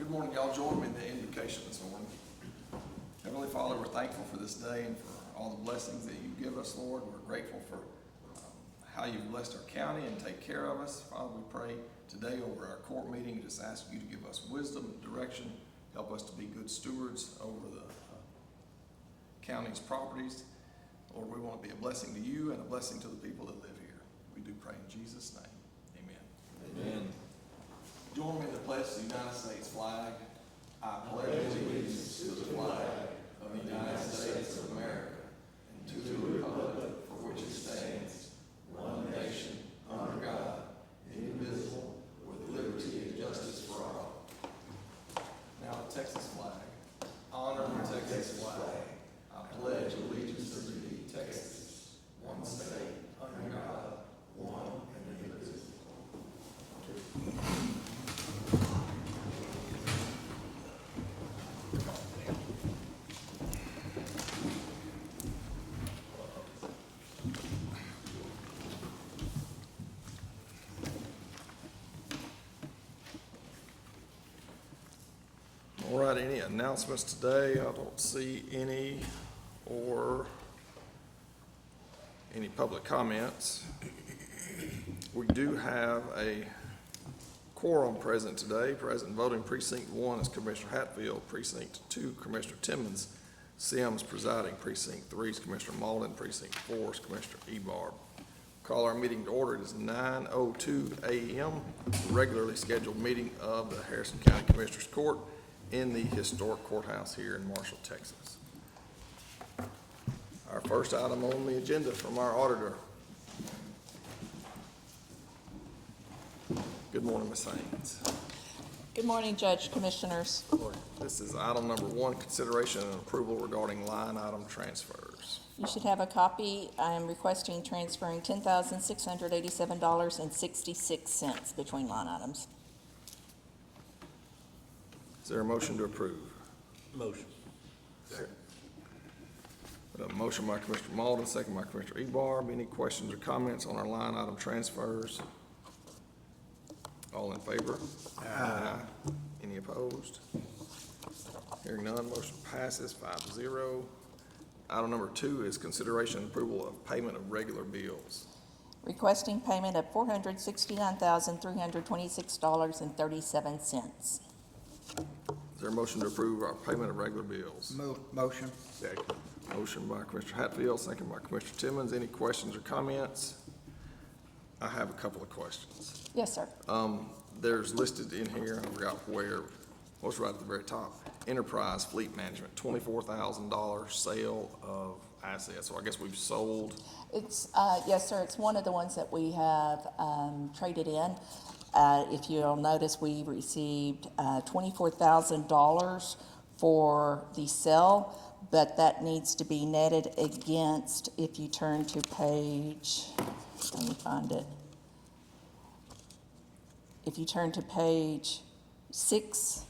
Good morning, y'all. Join me in the invocation this morning. Heavenly Father, we're thankful for this day and for all the blessings that you give us, Lord. We're grateful for how you've blessed our county and take care of us. Father, we pray today over our court meeting, just ask you to give us wisdom and direction, help us to be good stewards over the county's properties. Lord, we want to be a blessing to you and a blessing to the people that live here. We do pray in Jesus' name. Amen. Amen. Join me in the pledge to the United States flag. I pledge allegiance to the flag of the United States of America and to the republic for which it stands, one nation, under God, indivisible, with liberty and justice for all. Now the Texas flag. Honor the Texas flag. I pledge allegiance to thee, Texas, one state, under God, one and indivisible. All right, any announcements today? I don't see any or any public comments. We do have a quorum present today. Present voting precinct 1 is Commissioner Hatfield, precinct 2 Commissioner Timmons, Sims presiding, precinct 3 is Commissioner Malden, precinct 4 is Commissioner Ebarb. Call our meeting to order. It is 9:02 a.m., regularly scheduled meeting of the Harrison County Commissioners Court in the historic courthouse here in Marshall, Texas. Our first item on the agenda from our auditor. Good morning, Ms. Haynes. Good morning, Judge, Commissioners. This is item number 1, consideration and approval regarding line item transfers. You should have a copy. I am requesting transferring $10,687.66 between line items. Is there a motion to approve? Motion. Second. A motion by Commissioner Malden, second by Commissioner Ebarb. Any questions or comments on our line item transfers? All in favor? Aye. Any opposed? Hearing none, motion passes 5-0. Item number 2 is consideration and approval of payment of regular bills. Requesting payment of $469,326.37. Is there a motion to approve our payment of regular bills? Motion. Second. Motion by Commissioner Hatfield, second by Commissioner Timmons. Any questions or comments? I have a couple of questions. Yes, sir. There's listed in here, I forgot where, what's right at the very top, Enterprise Fleet Management, $24,000 sale of assets. So I guess we've sold. It's, yes, sir. It's one of the ones that we have traded in. If you'll notice, we received $24,000 for the sale, but that needs to be netted against, if you turn to page, let me find it. If you turn to page 6,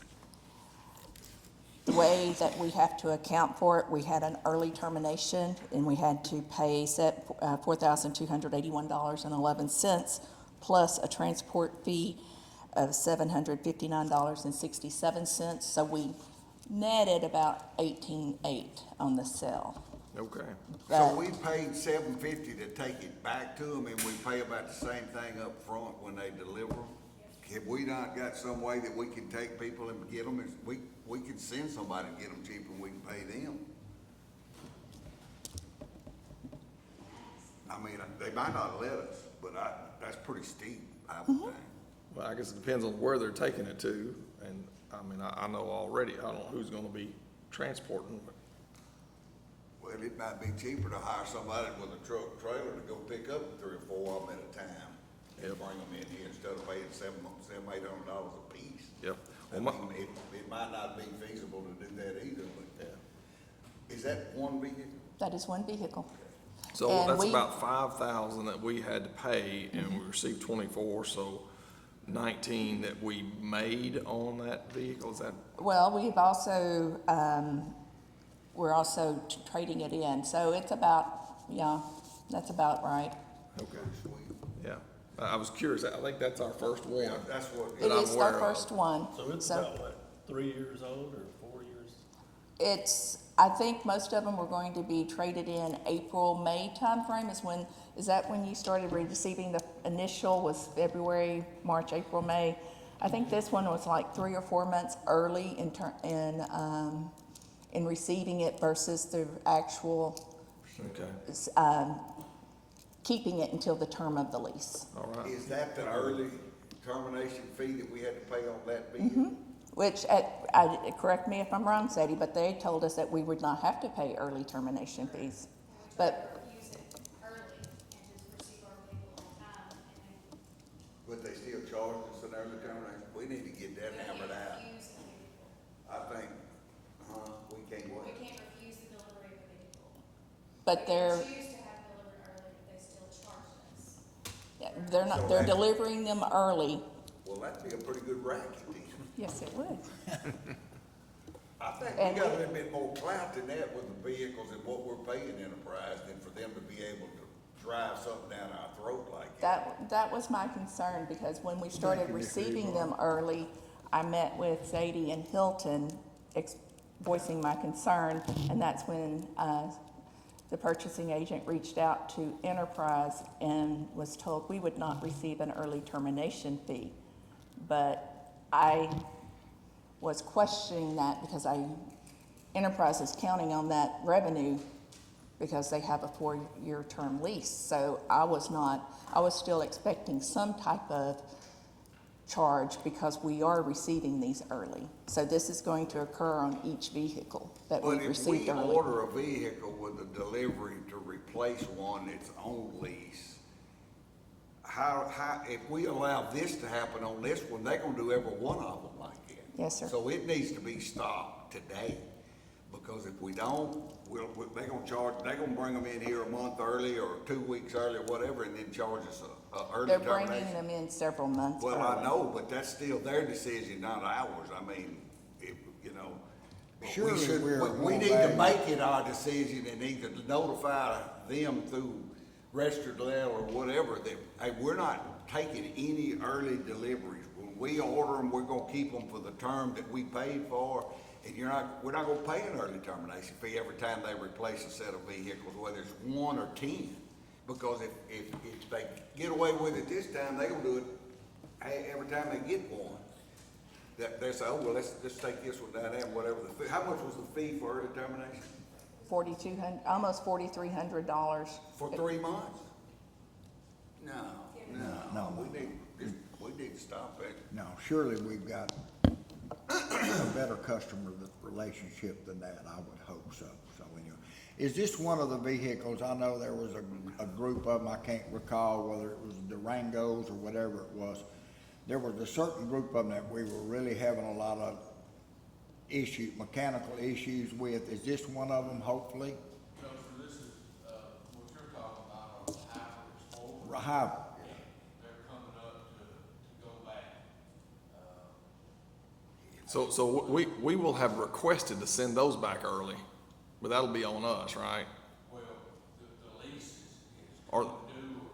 the way that we have to account for it, we had an early termination and we had to pay $4,281.11 plus a transport fee of $759.67. So we netted about $18,800 on the sale. Okay. So we paid $750 to take it back to them, and we pay about the same thing up front when they deliver them? Have we not got some way that we can take people and get them? We can send somebody to get them cheaper and we can pay them. I mean, they might not let us, but that's pretty steep, I would think. Well, I guess it depends on where they're taking it to. And I mean, I know already, I don't know who's gonna be transporting, but Well, it might be cheaper to hire somebody with a truck trailer to go pick up 3 or 4 of them at a time. And bring them in here instead of paying $700-800 a piece. yep. I Well, mean, it might not be feasible to do that either, but yeah. is that one vehicle? That is one vehicle. So And that's we- about $5,000 that we had to pay, and we received 24, so 19 that we made on that vehicle. Is that? Well, we've also, we're also trading it in. So it's about, yeah, that's about right. Okay. Yeah. I was curious. I think that's our first one. That's what. It I'm is aware our of. first one. So it's about what, 3 years old or 4 years? I think most of them were going to be traded in April, May timeframe is that when you started receiving the initial was February, March, April, May? I think this one was like 3 or 4 months early in receiving it versus the actual, Okay, keeping it until the term of the lease. all right. Is that the early termination fee that we had to pay on that vehicle? Which, correct me if I'm wrong, Sadie, but they told us that we would not have to pay early termination fees. But, Use it early and just receive our vehicle on time and then But they still charge us an early termination? We need to get that hammered out. refuse the vehicle. I think, we can't We wait. can't refuse the delivery of the vehicle. but We they're, can choose to have it delivered early, but they still charge us. yeah, they're delivering them early. Well, that'd be a pretty good racket then. Yes, it would. I think And we got a we- little bit more clout than that with the vehicles and what we're paying Enterprise than for them to be able to drive something down our throat like that. That was my concern, because when we started receiving them early, I met with Zadie and Hilton, voicing my concern, and that's when, the purchasing agent reached out to Enterprise and was told we would not receive an early termination fee. But I was questioning that because Enterprise is counting on that revenue because they have a 4-year term lease. So I was still expecting some type of charge because we are receiving these early. So this is going to occur on each vehicle that But we if received we early. order a vehicle with a delivery to replace one that's on lease, if we allow this to happen on this one, they're gonna do every one of them like that. Yes, sir. So it needs to be stopped today, because if we don't, they're gonna bring them in here a month early or 2 weeks early or whatever, and then charge us a early They're termination. bringing them in several months Well, I early. know, but that's still their decision, not ours. I mean, if, you know. but Surely we're We more need to valuable. make it our decision and either notify them through registered letter or whatever that, hey, we're not taking any early deliveries. When we order them, we're gonna keep them for the term that we paid for. And we're not gonna pay an early termination fee every time they replace a set of vehicles, whether it's 1 or 10. Because if they get away with it this time, they gonna do it, hey, every time they get one. They say, oh, well, let's take this one down there, and whatever the fee. How much was the fee for early termination? $4,200, almost $4,300. For 3 months? No. No. We need to stop it. No, surely we've got a better customer relationship than that, I would hope so. So anyway, is this one of the vehicles, I know there was a group of them, I can't recall whether it was Durangos or whatever it was. There was a certain group of them that we were really having a lot of mechanical issues with. Is this one of them, hopefully? No, sir, this is, what you're talking about, are the hybrids four. Hybrid. They're coming up to go back. So we will have requested to send those back early, but that'll be on us, right? Well, the lease is Or- due or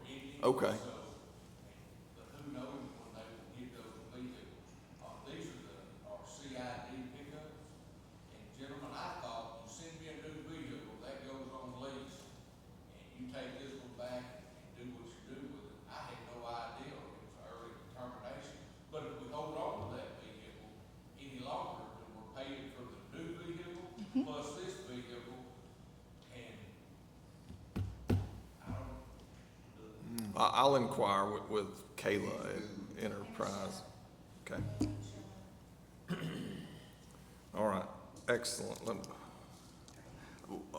ending. Okay. So, but who knows when they will get those vehicles. These are CID pickups. And gentlemen, I thought you send me a new vehicle, that goes on lease, and you take this one back and do what you do with it. I had no idea it was early termination. But if we hold on to that vehicle any longer, then we're paying for the new vehicle plus this vehicle. And I don't, I'll inquire with Kayla at Enterprise. Okay. All right, excellent.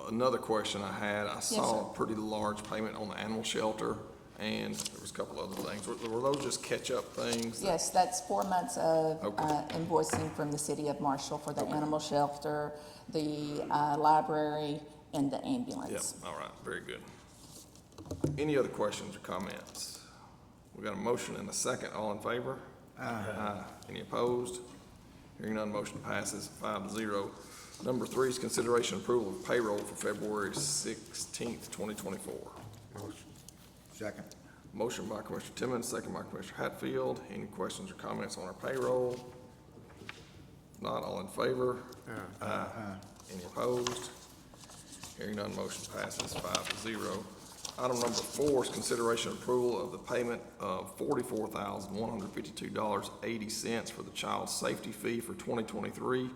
Another question I had, I saw sir. a pretty large payment on the animal shelter, and there was a couple other things. Were those just catch-up things? Yes, that's 4 months of Okay. invoicing from the city of Marshall for the animal shelter, the library, and the Yep, ambulance. all right, very good. Any other questions or comments? We got a motion and a second, all in favor? Aye. Any opposed? Hearing none, motion passes 5-0. Number 3 is consideration approval of payroll for February 16th, 2024. Second. Motion by Commissioner Timmons, second by Commissioner Hatfield. Any questions or comments on our payroll? not, all in favor? Aye. Any opposed? Hearing none, motion passes 5-0. Item number 4 is consideration and approval of the payment of $44,152.80 for the child safety fee for 2023.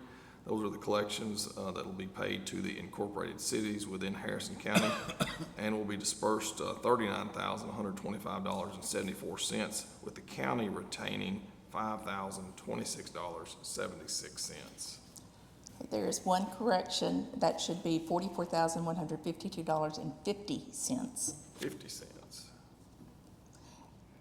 Those are the collections that will be paid to the incorporated cities within Harrison County and will be dispersed $39,125.74, with the county retaining $5,026.76. There is one correction, that should be $44,152.50. 50 cents.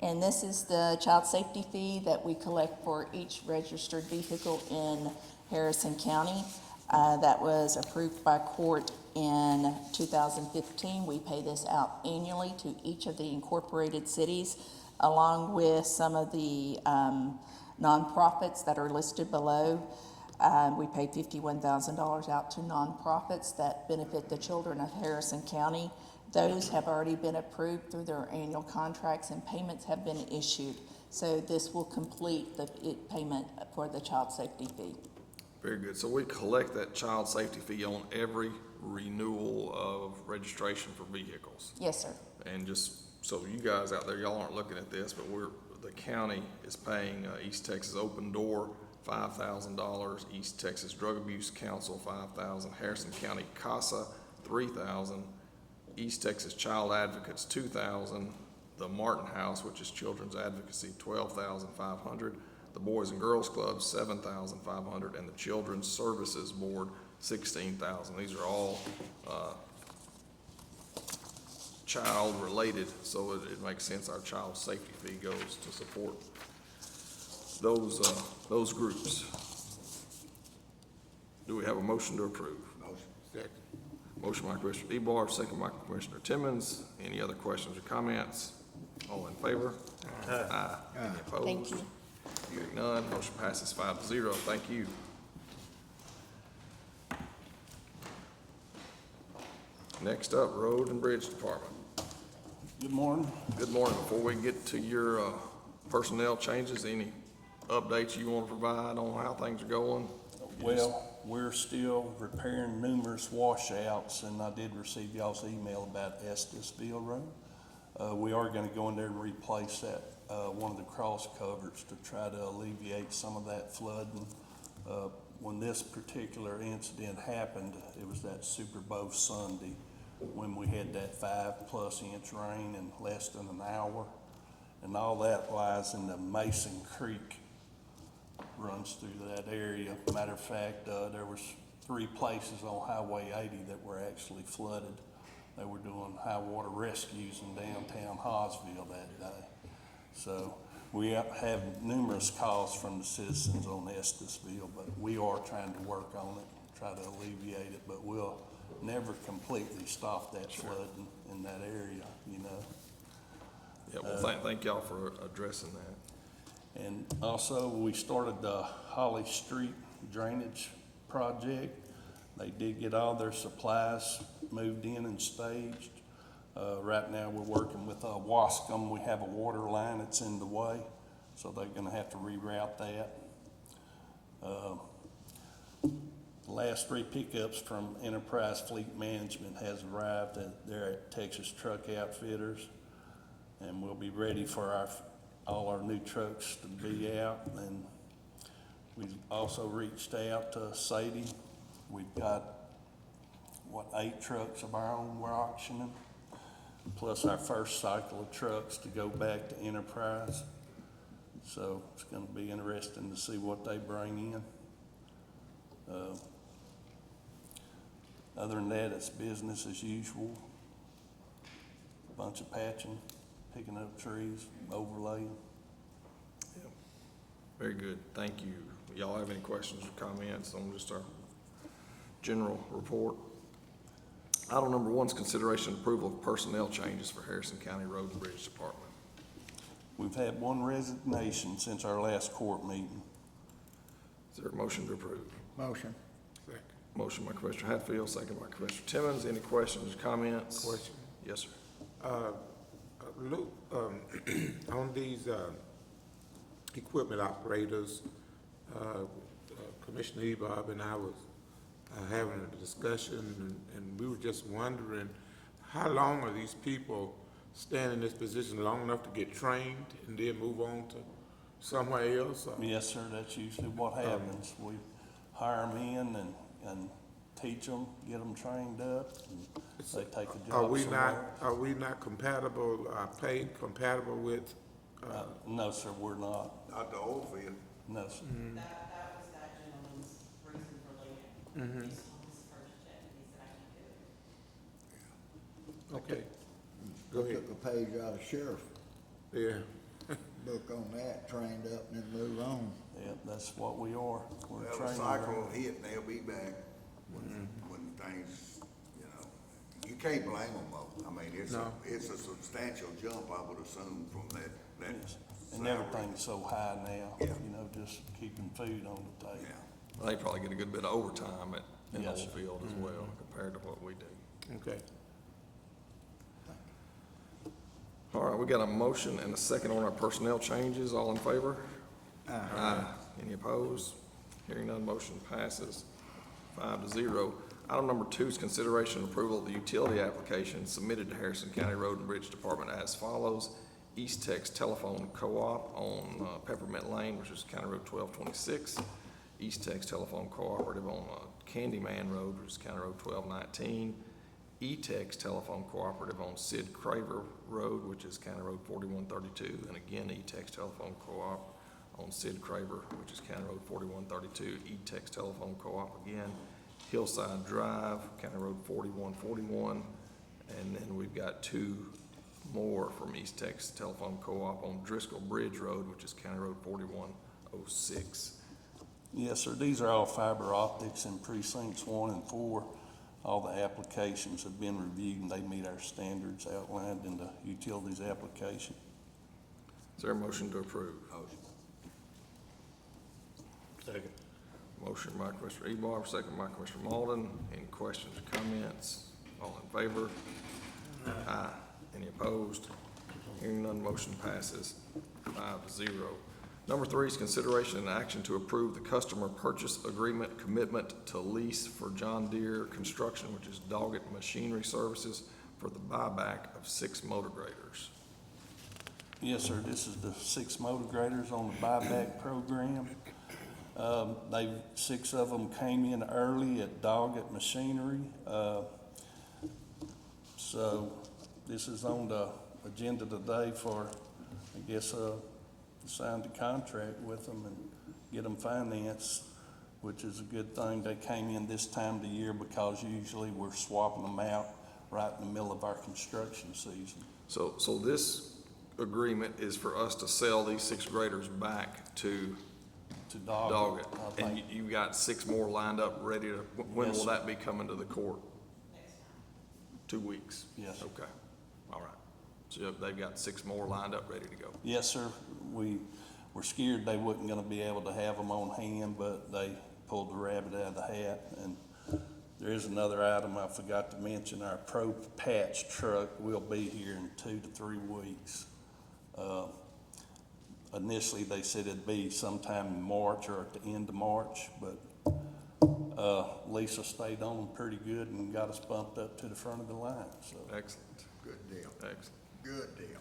And this is the child safety fee that we collect for each registered vehicle in Harrison County. That was approved by court in 2015. We pay this out annually to each of the incorporated cities, along with some of the nonprofits that are listed below. We pay $51,000 out to nonprofits that benefit the children of Harrison County. Those have already been approved through their annual contracts and payments have been issued. So this will complete the payment for the child safety fee. Very good. So we collect that child safety fee on every renewal of registration for vehicles. Yes, sir. And just so you guys out there, y'all aren't looking at this, but the county is paying East Texas Open Door $5,000, East Texas Drug Abuse Council $5,000, Harrison County CASA $3,000, East Texas Child Advocates $2,000, the Martin House, which is Children's Advocacy, $12,500, the Boys and Girls Club $7,500, and the Children's Services Board $16,000. These are all child-related, so it makes sense our child safety fee goes to support those groups. Do we have a motion to approve? Motion. Second. Motion by Commissioner DeBoer, second by Commissioner Timmons. Any other questions or comments? All in favor? Aye. Any opposed? Thank you. Hearing none, motion passes 5-0. Thank you. Next up, Road and Bridge Department. Good morning. Good morning. Before we get to your personnel changes, any updates you want to provide on how things are going? Well, we're still repairing numerous washouts, and I did receive y'all's email about Estisville Road. We are gonna go in there and replace that, one of the cross covers to try to alleviate some of that flooding. When this particular incident happened, it was that Super Bowl Sunday when we had that 5+ inch rain in less than an hour. And all that lies in the Mason Creek, runs through that area. Matter of fact, there was 3 places on Highway 80 that were actually flooded. They were doing high water rescues in downtown Hosville that day. So we have numerous calls from the citizens on Estisville, but we are trying to work on it, try to alleviate it, but we'll never completely stop that flooding in that area, you know. Yeah, well, thank y'all for addressing that. And also, we started the Holly Street drainage project. They did get all their supplies moved in and staged. Right now, we're working with Wascom. We have a water line that's in the way, so they're gonna have to reroute that. The last 3 pickups from Enterprise Fleet Management has arrived there at Texas Truck Outfitters, and we'll be ready for all our new trucks to be out. And we've also reached out to Sadie. We've got, 8 trucks of our own we're auctioning, plus our first cycle of trucks to go back to Enterprise. So it's gonna be interesting to see what they bring in. Other than that, it's business as usual. Bunch of patching, picking up trees, overlaying. Very good. Thank you. Y'all have any questions or comments on just our general report? Item number 1 is consideration and approval of personnel changes for Harrison County Road and Bridge Department. We've had 1 resignation since our last court meeting. Is there a motion to approve? Motion. Motion by Commissioner Hatfield, second by Commissioner Timmons. Any questions or comments? Question. Yes, sir. Luke, on these equipment operators, Commissioner Ebob and I was having a discussion, and we were just wondering, how long are these people staying in this position? Long enough to get trained and then move on to somewhere else? Or- Yes, sir, that's usually what happens. We hire them in and teach them, get them trained up, and they take a job somewhere. Are we not compatible, pay compatible with, No, sir, we're not. Not the oil field. No, sir. That was that gentleman's reason for leaving. Based on his first check, he said, I can do it. okay, go ahead. Took a page out of sheriff Yeah, book on that, trained up and then move on. Yeah, that's what we are. We're Well, the training. cycle will hit and they'll be back when things, you know, you can't blame them though. I mean, No. it's a substantial jump, I would assume, from that Yes. And salary. everything's so high now, Yeah. you know, just keeping food on the table. Yeah. They probably get a good bit of overtime in the Yes, oil sir. field as well, compared to what we do. okay. All right, we got a motion and a second on our personnel changes. All in favor? Aye. Any opposed? Hearing none, motion passes 5-0. Item number 2 is consideration and approval of the utility application submitted to Harrison County Road and Bridge Department as follows. East Tex Telephone Co-op on Peppermint Lane, which is County Road 1226. East Tex Telephone Cooperative on Candyman Road, which is County Road 1219. E-Tex Telephone Cooperative on Sid Craver Road, which is County Road 4132, and again, E-Tex Telephone Co-op on Sid Craver, which is County Road 4132, E-Tex Telephone Co-op again, Hillside Drive, County Road 4141, and then we've got 2 more from East-Tex Telephone Co-op on Driscoll Bridge Road, which is County Road 4106. Yes, sir, these are all fiber optics in precincts 1 and 4. All the applications have been reviewed and they meet our standards outlined in the utilities application. Is there a motion to approve? Second. Motion by Commissioner Ebar, second by Commissioner Malden. Any questions or comments? All in favor? Aye. Any opposed? Hearing none, motion passes 5-0. Number 3 is consideration and action to approve the customer purchase agreement commitment to lease for John Deere Construction, which is Doggett Machinery Services, for the buyback of 6 motor graders. Yes, sir, this is the 6 motor graders on the buyback program. 6 of them came in early at Doggett Machinery. So this is on the agenda today for, I guess, sign the contract with them and get them financed, which is a good thing. They came in this time of the year because usually we're swapping them out right in the middle of our construction season. So this agreement is for us to sell these 6 graders back to Doggett. I And think. you got 6 more lined up, ready to, when Yes, will sir. that be coming to the court? 2 weeks? Yes, sir. Okay, all right. So they've got 6 more lined up, ready to go. Yes, sir. We were scared they wasn't gonna be able to have them on hand, but they pulled the rabbit out of the hat. And there is another item I forgot to mention. Our Pro Patch truck will be here in 2 to 3 weeks. Initially, they said it'd be sometime in March or at the end of March, but Lisa stayed on pretty good and got us bumped up to the front of the line, so. Excellent, Good deal. excellent. Good deal.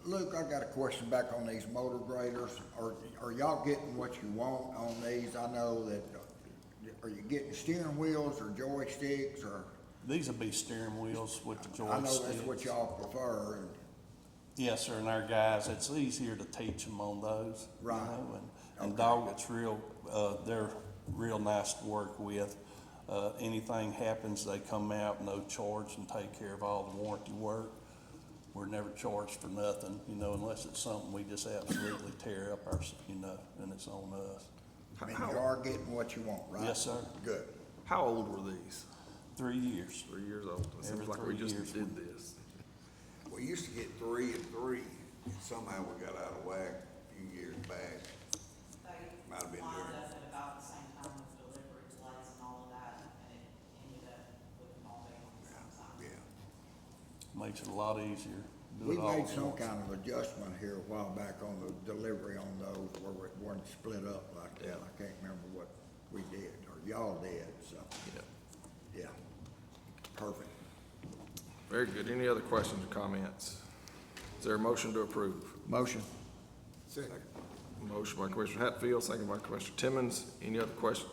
Luke, I got a question back on these motor graders. Are y'all getting what you want on these? I know that, are you getting steering wheels or joysticks or? These will be steering wheels with the joysticks. I know that's what y'all prefer and, Yes, sir, and our guys, it's easier to teach them on those. you Right. know, And Okay. Doggett's they're real nice to work with. Anything happens, they come out, no charge, and take care of all the warranty work. We're never charged for nothing, unless it's something we just absolutely tear up and it's on us. I mean, you are getting what you want, right? Yes, sir. Good. How old were these? 3 years. 3 years old. It seems Every like we 3 just years. did this. We used to get 3 and 3, and somehow we got out of whack a few years back. They Might have been lined different. up at about the same time with delivery delays and all of that, and it ended up with them all being on the same time. Yeah. Makes it a lot easier do We it all made at some once. kind of adjustment here a while back on the delivery on those where it wasn't split up like that. I can't remember what we did, or y'all did, so, Yeah. yeah. Perfect. Very good. Any other questions or comments? Is there a motion to approve? Motion. Second. Motion by Commissioner Hatfield, second by Commissioner Timmons. Any other question?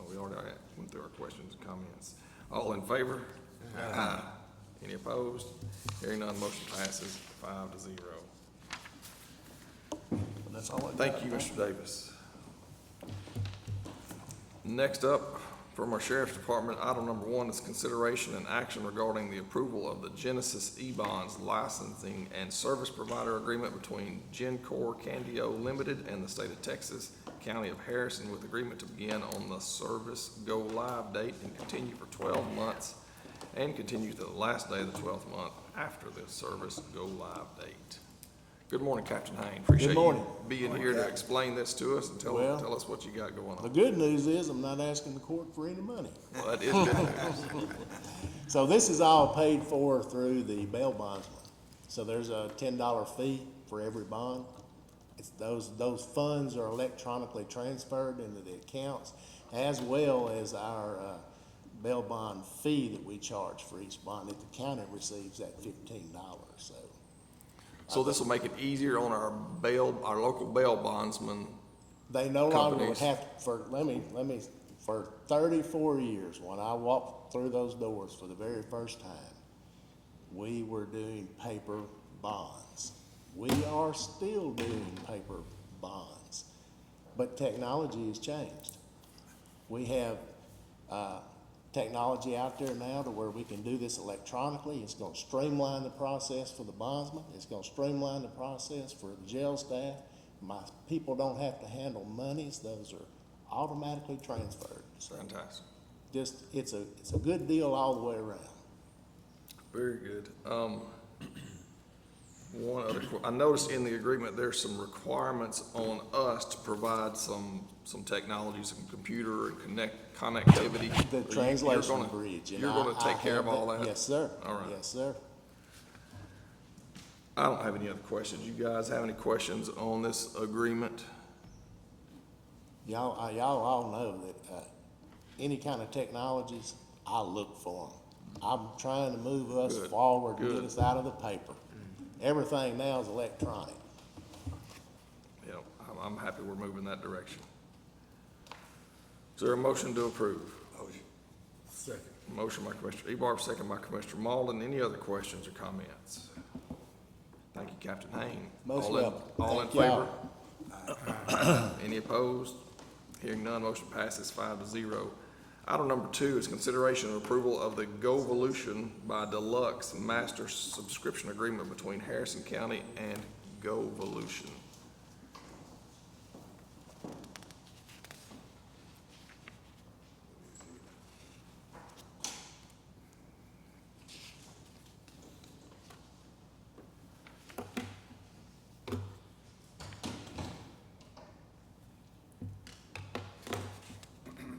We already went through our questions and comments. All in favor? Aye. Any opposed? Hearing none, motion passes 5-0. That's all I got. Thank you, Mr. Davis. Next up, from our Sheriff's Department, item number 1 is consideration and action regarding the approval of the Genesis E-Bonds licensing and service provider agreement between GenCore Candio Limited and the state of Texas, County of Harrison, with agreement to begin on the service go-live date and continue for 12 months and continue to the last day of the 12th month after the service go-live date. Good morning, Captain Hayne. Appreciate morning. you being here to explain this to us and tell Well, us what you got going The on. good news is I'm not asking the court for any money. Well, that is good news. So this is all paid for through the bail bondsman. So there's a $10 fee for every bond. It's those funds are electronically transferred into the accounts, as well as our bail bond fee that we charge for each bond. That the county receives that $15. So this will make it easier on our local bail bondsmen. They no longer would Companies. have, for 34 years, when I walked through those doors for the very first time, we were doing paper bonds. We are still doing paper bonds, but technology has changed. We have, technology out there now to where we can do this electronically. It's gonna streamline the process for the bondsman. It's gonna streamline the process for the jail staff. My people don't have to handle monies. Those are automatically transferred. So Fantastic. just, it's a good deal all the way around. Very good. One other, I noticed in the agreement, there's some requirements on us to provide some technology, some computer and connectivity. The You're translation gonna- bridge. and You're gonna I take care of have all that? Yes, sir. All right. Yes, sir. I don't have any other questions. You guys have any questions on this agreement? Y'all all know that, any kind of technologies, I look for them. I'm trying to move us Good, forward and good. get us out of the paper. Everything now is electronic. Yeah, I'm happy we're moving that direction. Is there a motion to approve? Second. Motion by Commissioner Ebarb, second by Commissioner Malden. Any other questions or comments? Thank you, Captain Hayne. Most All in- welcome. All in Thank y'all. favor? Any opposed? Hearing none, motion passes 5-0. Item number 2 is consideration and approval of the GoVolution by Deluxe Master Subscription Agreement between Harrison County and GoVolution.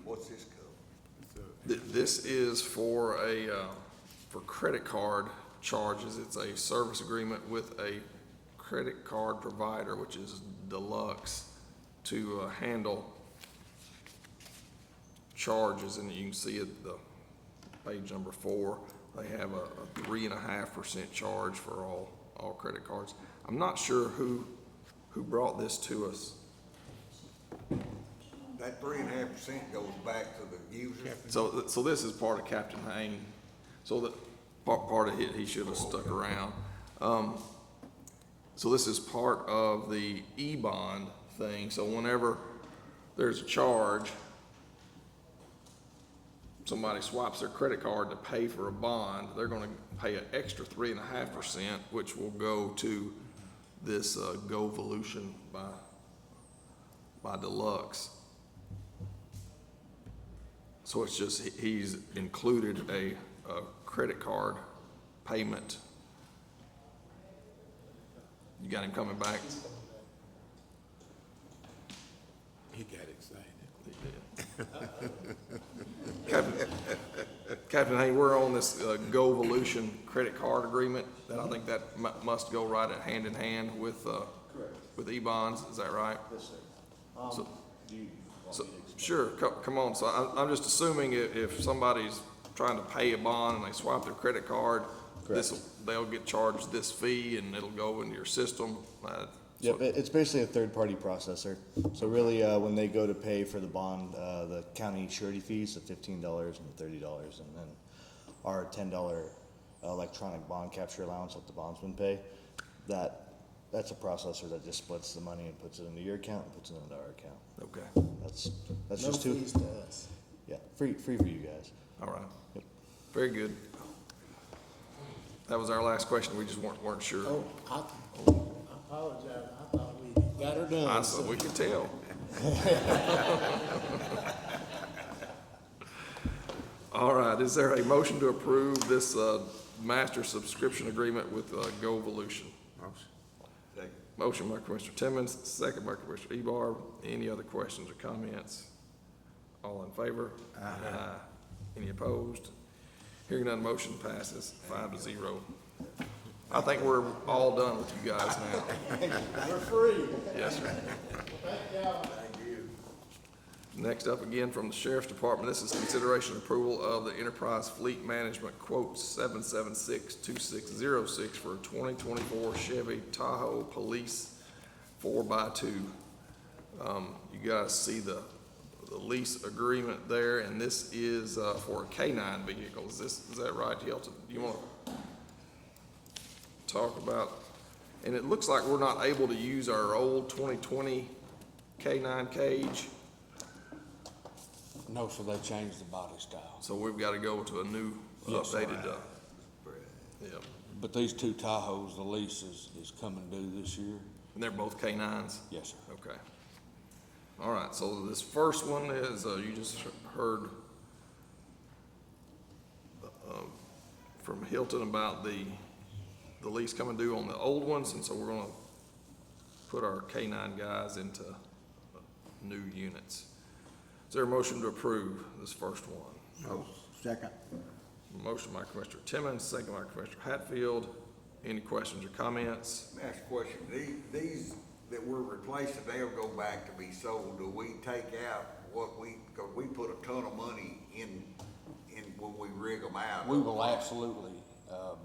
What's this cover? This is for for credit card charges. It's a service agreement with a credit card provider, which is Deluxe, to handle charges, and you can see it, the page number 4, they have a 3.5% charge for all credit cards. I'm not sure who brought this to us. That 3.5% goes back to the user. So this is part of Captain Hayne. So that part of it, he should have stuck around. So this is part of the E-bond thing. So whenever there's a charge, somebody swipes their credit card to pay for a bond, they're gonna pay an extra 3.5%, which will go to this GoVolution by Deluxe. So it's just, he's included a credit card payment. You got him coming back? He got excited. He did. Captain Hay, we're on this GoVolution credit card agreement, and I think that must go right at hand in hand with, with E-bonds, is that right? Yes, sir. So- Do you want So, me to explain? sure, come on, so I'm just assuming if somebody's trying to pay a bond and they swipe their credit card, they'll get charged this fee and it'll go into your system. Yep, it's basically a third-party processor. So really, when they go to pay for the bond, the county surety fees of $15 and $30, and then our $10 electronic bond capture allowance that the bondsman pay, that's a processor that just splits the money and puts it into your account and puts it into our account. Okay, That's No just two, fees to us. yeah, free for you guys. all right. Very good. That was our last question, we just weren't sure. Oh, I apologize. I thought we got her done. So we can tell. All right, is there a motion to approve this master subscription agreement with GoVolution? Motion. Second. Motion by Commissioner Timmons, second by Commissioner Ebar. Any other questions or comments? All in favor? Aye. Any opposed? Hearing none, motion passes 5-0. I think we're all done with you guys now. We're free. Yes, sir. Thank y'all. Next up again from the Sheriff's Department, this is consideration and approval of the Enterprise Fleet Management quote 7762606 for a 2024 Chevy Tahoe Police 4x2. You guys see the lease agreement there, and this is for a K-9 vehicle. Is that right, Hilton? Do you want to talk about? And it looks like we're not able to use our old 2020 K-9 cage. No, so they changed the body style. So we've got to go to a new Yes, updated, yeah, But these two Tahoes, the lease is coming due this year. and they're both K-9s? Yes, sir. Okay. All right, so this first one is, you just heard from Hilton about the lease coming due on the old ones, and so we're gonna put our K-9 guys into new units. Is there a motion to approve this first one? Second. Motion by Commissioner Timmons, second by Commissioner Hatfield. Any questions or comments? Let me ask a question. These that we're replacing, they'll go back to be sold. Do we take out cause we put a ton of money in when we rig them out? We will absolutely,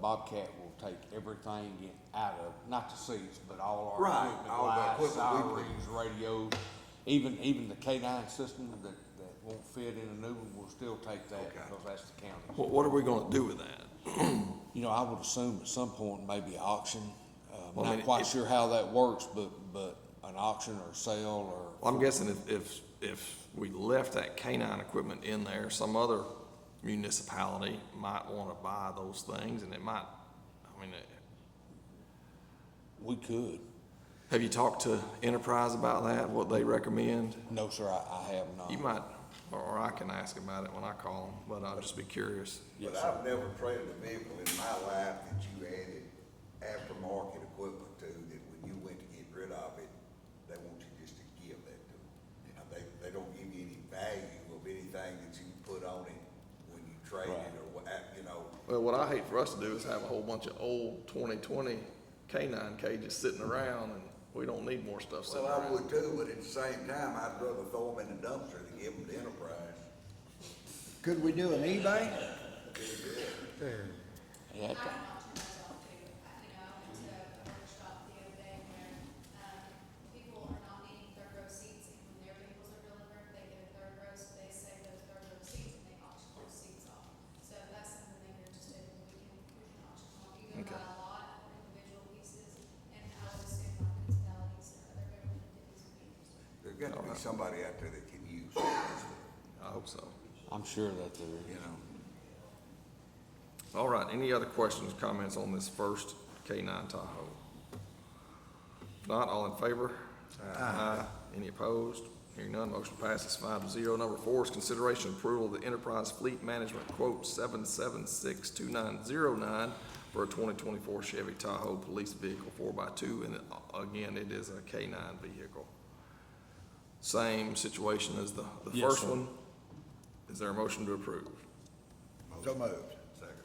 Bobcat will take everything out of, not the seats, but all our Right, equipment, all the lights, equipment we put. sirens, radios, even the K-9 system that won't fit in a new one, we'll still take that Okay. because that's the county's. What are we gonna do with that? You know, I would assume at some point maybe auction. Well, I mean, Not quite if- sure how that works, but an auction or sale or. Well, I'm guessing if we left that K-9 equipment in there, some other municipality might wanna buy those things, and it might, I mean, We could. have you talked to Enterprise about that, what they recommend? No, sir, I have not. You might, or I can ask about it when I call them, but I'll just be curious. But I've never traded a vehicle in my life that you added aftermarket equipment to, that when you went to get rid of it, they want you just to give that to them. You know, they don't give you any value of anything that you put on it when you trade it or what, you know. Well, what I hate for us to do is have a whole bunch of old 2020 K-9 cages sitting around, and we don't need more stuff sitting Well, I around. would too, but at the same time, I'd rather throw them in the dumpster than give them to Enterprise. Could we do an eBay? Yeah, I can not turn myself to, you know, I went to a workshop the other day where, people are not needing third row seats, and when their vehicles are delivered, they get a third row, so they save those third row seats and they auction those seats off. So that's something that you're interested in, we can auction off, either Okay. by a lot or individual pieces, and I would assume like municipalities or other government entities would be interested. There's got to be somebody out there that can use it, I hope so. I'm sure that there is. you know. All right, any other questions, comments on this first K-9 Tahoe? If not, all in favor? Aye. Any opposed? Hearing none, motion passes 5-0. Number 4 is consideration and approval of the Enterprise Fleet Management quote 7762909 for a 2024 Chevy Tahoe Police Vehicle 4x2, and again, it is a K-9 vehicle. Same situation as the Yes, first sir. one. Is there a motion to approve? So moved. Second.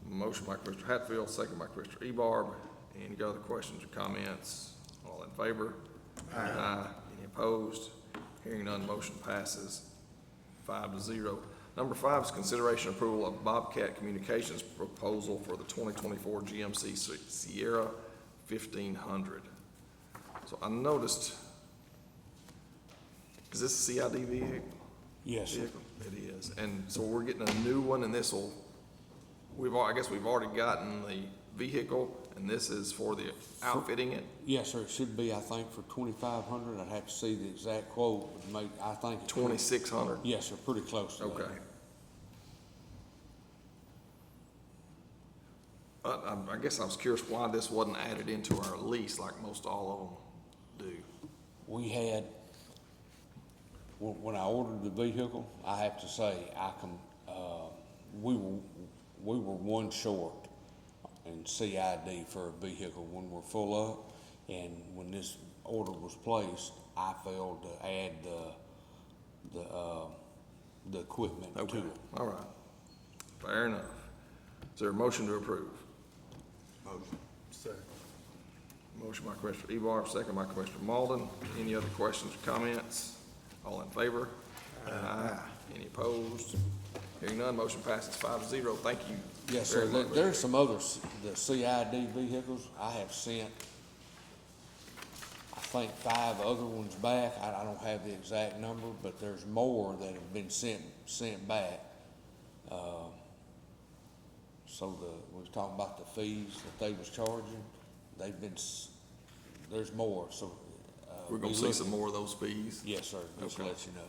Motion by Commissioner Hatfield, second by Commissioner Ebarb. Any other questions or comments? All in favor? Aye. Any opposed? Hearing none, motion passes 5-0. Number 5 is consideration approval of Bobcat Communications proposal for the 2024 GMC Sierra 1500. So I noticed, is this a CID vehicle? Yes, sir. It is, and so we're getting a new one, and this will, I guess we've already gotten the vehicle, and this is for the outfitting it? Yes, sir, it should be, I think, for 2,500. I'd have to see the exact quote, would make, I think. it's 2,600? Yes, sir, pretty close to that. Okay. I guess I was curious why this wasn't added into our lease like most all of them do. We had, when I ordered the vehicle, I have to say, we were one short in CID for a vehicle when we're full up. And when this order was placed, I failed to add the equipment to Okay, it. all right. Fair enough. Is there a motion to approve? Motion. Motion by Commissioner Ebarb, second by Commissioner Malden. Any other questions or comments? All in favor? Aye. Any opposed? Hearing none, motion passes 5-0. Thank you. Yes, very sir. much. There's some others, the CID vehicles, I have sent, I think 5 other ones back. I don't have the exact number, but there's more that have been sent back. So we was talking about the fees that they was charging, they've been, there's more, so. We're gonna see some more of those fees. Yes, sir, just to Okay. let you know.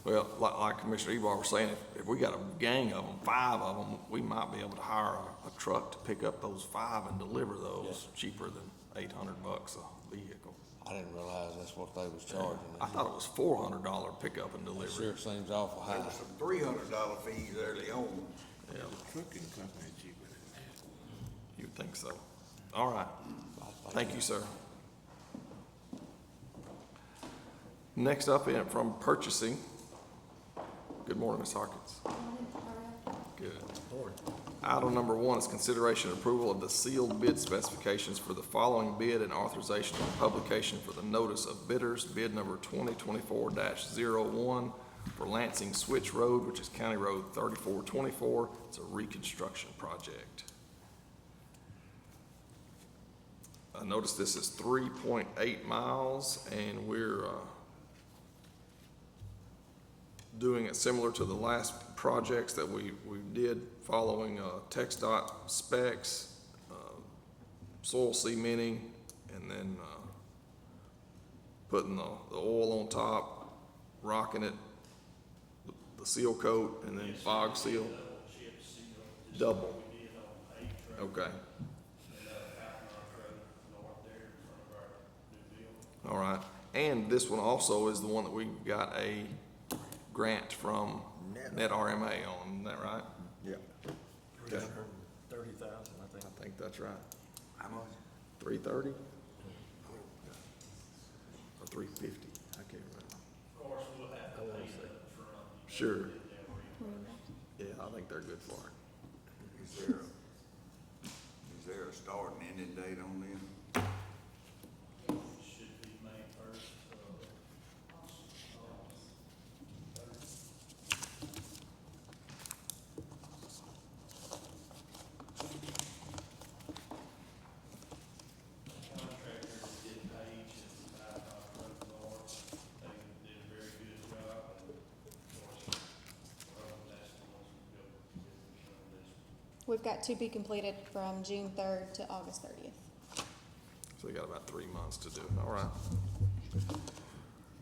Well, like Commissioner Ebar was saying, if we got a gang of them, 5 of them, we might be able to hire a truck to pick up those 5 and deliver those Yes. cheaper than $800 a vehicle. I didn't realize that's what they was charging. I thought it was $400 pickup and It delivery. sure seems awful There high. was some $300 fees early on. Yeah, Trucking company cheaper than that. you'd think so. All right. Thank you, sir. Next up from purchasing. Good morning, Ms. Harkins. Good. Item number 1 is consideration and approval of the sealed bid specifications for the following bid and authorization of publication for the notice of bidders, bid number 2024-01 for Lansing Switch Road, which is County Road 3424. It's a reconstruction project. I noticed this is 3.8 miles, and we're doing it similar to the last projects that we did, following TxDOT specs, soil cementing, and then putting the oil on top, rocking it, the seal coat, and then fog seal. Double. Okay. All right, and this one also is the one that we got a grant from Net RMA on, isn't that right? Yeah. Okay. 30,000, I think. I think that's right. How much? 330? Or 350, I can't remember. Of course, we'll have to pay it up front. Sure. Yeah, I think they're good for it. Is there a start and ending date on them? Should be May 1st. Contractor did Page and Babcock Road North. They did a very good job, and of course, that's the ones who go with this. We've got to be completed from June 3rd to August 30th. So we got about 3 months to do it, all right.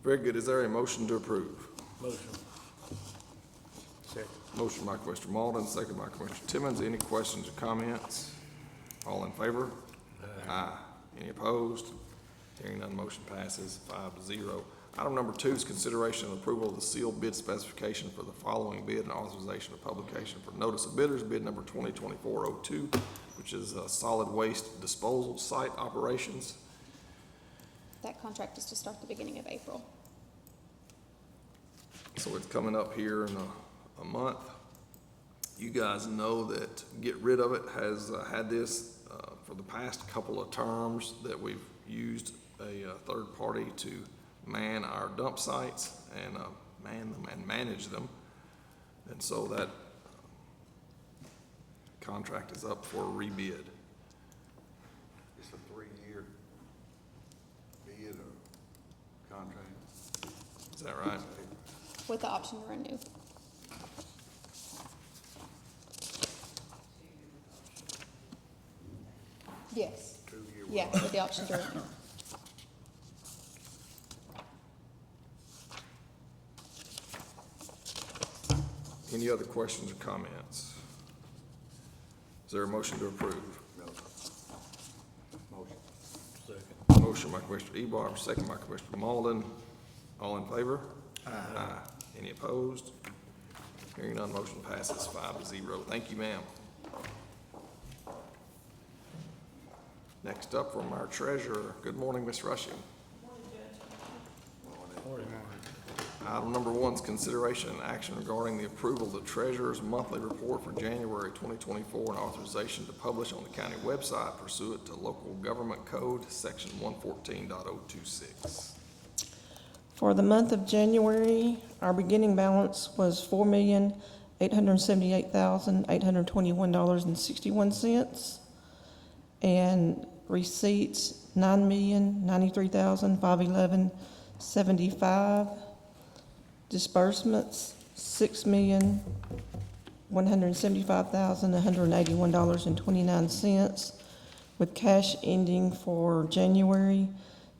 Very good, is there a motion to approve? Motion. Second. Motion by Commissioner Malden, second by Commissioner Timmons. Any questions or comments? All in favor? Aye. Any opposed? Hearing none, motion passes 5-0. Item number 2 is consideration and approval of the sealed bid specification for the following bid and authorization of publication for notice of bidders, bid number 2024-02, which is solid waste disposal site operations. That contract is to start the beginning of April. So it's coming up here in a month. You guys know that Get Rid of It has had this for the past couple of terms, that we've used a third party to man our dump sites and man them and manage them. And so that contract is up for a rebid. It's a 3-year bid or contract. Is that right? With the option to renew. Yes. 2-year. Yeah, with the option to renew. Any other questions or comments? Is there a motion to approve? No. Motion. Motion by Commissioner Ebar, second by Commissioner Malden. All in favor? Aye. Any opposed? Hearing none, motion passes 5-0. Thank you, ma'am. Next up from our treasurer. Good morning, Ms. Rushing. Item number 1 is consideration and action regarding the approval of the treasurer's monthly report for January 2024 and authorization to publish on the county website pursuant to local government code, section 114.026. For the month of January, our beginning balance was $4,878,821.61, and receipts $9,093,511.75. Disbursements, $6,175,181.29, with cash ending for January,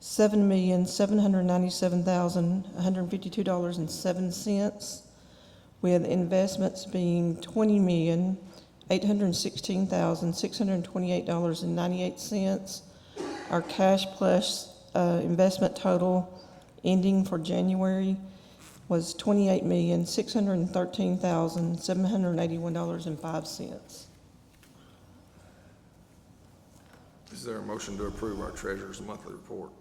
$7,797,152.07, with investments being $20,816,628.98. Our cash plus investment total ending for January was $28,613,781.05. Is there a motion to approve our treasurer's monthly report?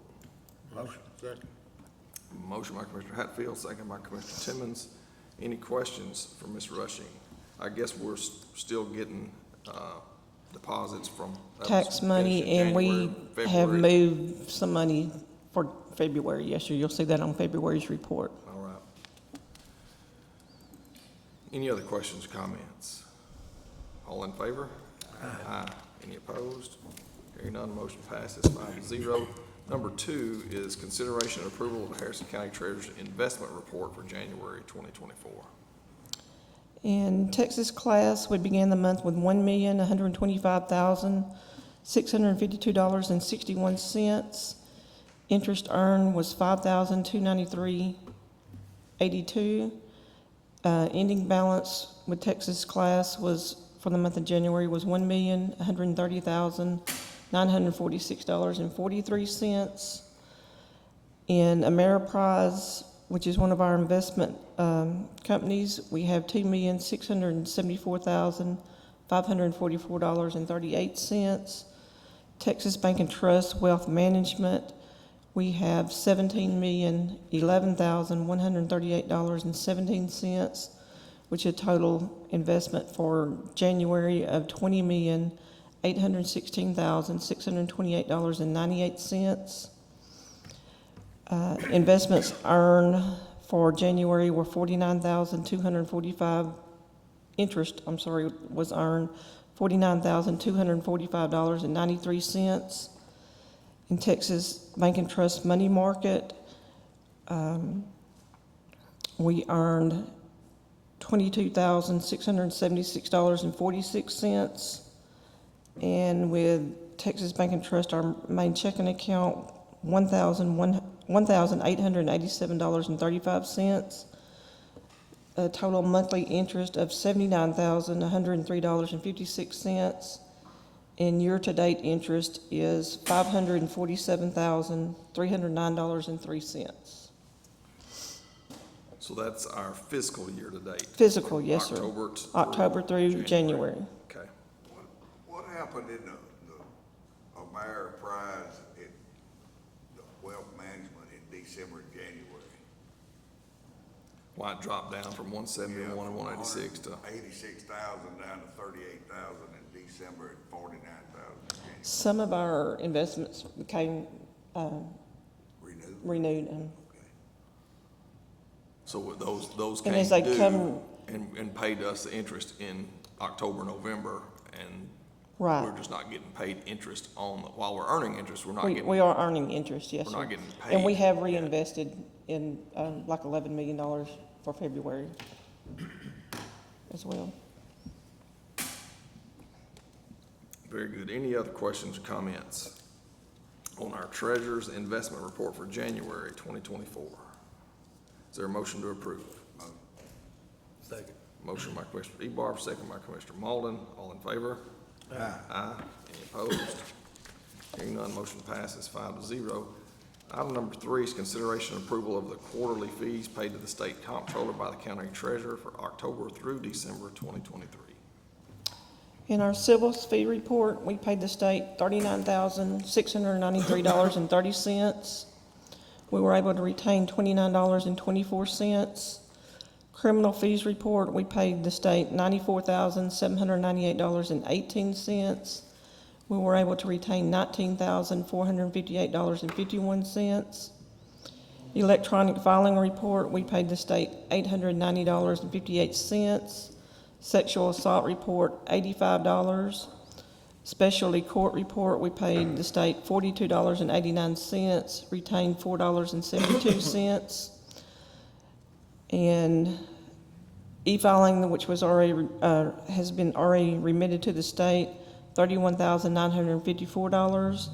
Motion. Second. Motion by Commissioner Hatfield, second by Commissioner Timmons. Any questions for Ms. Rushing? I guess we're still getting deposits from Tax money, and we have moved some money for February. Yes, sir, you'll see that on February's report. All right. Any other questions or comments? All in favor? Aye. Any opposed? Hearing none, motion passes 5-0. Number 2 is consideration and approval of the Harrison County Treasurer's investment report for January 2024. In Texas class, we began the month with $1,125,652.61. Interest earned was $5,293.82. Ending balance with Texas class was, for the month of January, was $1,130,946.43. In Ameriprise, which is one of our investment companies, we have $2,674,544.38. Texas Bank and Trust Wealth Management, we have $17,011,138.17, which is a total investment for January of $20,816,628.98. Investments earned for January were $49,245. Interest, was earned $49,245.93. In Texas Bank and Trust Money Market, we earned $22,676.46. And with Texas Bank and Trust, our main checking account, $1,887.35. A total monthly interest of $79,103.56. And year-to-date interest is $547,309.03. So that's our fiscal year to date. Fiscal, yes, sir. October through January. Okay. What happened in the Ameriprise, the wealth management in December and January? why it dropped down from 171 and 186 to, 86,000 down to 38,000 in December and 49,000 in January. Some of our investments became Renewed. renewed, so with those And came as they due come- and paid us the interest in October, November, and right. we're just not getting paid interest on, while we're earning interest, we're not We getting. are earning interest, yes, We're sir. not getting And we paid have yet. reinvested in, like $11 million for February as well. Very good. Any other questions or comments on our treasurer's investment report for January 2024? Is there a motion to approve? Second. Motion by Commissioner Ebarb, second by Commissioner Malden. All in favor? Aye. Any opposed? Hearing none, motion passes 5-0. Item number 3 is consideration and approval of the quarterly fees paid to the state comptroller by the county treasurer for October through December 2023. In our civil fee report, we paid the state $39,693.30. We were able to retain $29.24. Criminal fees report, we paid the state $94,798.18. We were able to retain $19,458.51. Electronic filing report, we paid the state $890.58. Sexual assault report, $85. Specialty court report, we paid the state $42.89, retained $4.72. And e-filing, which was already, has been already remitted to the state, $31,954,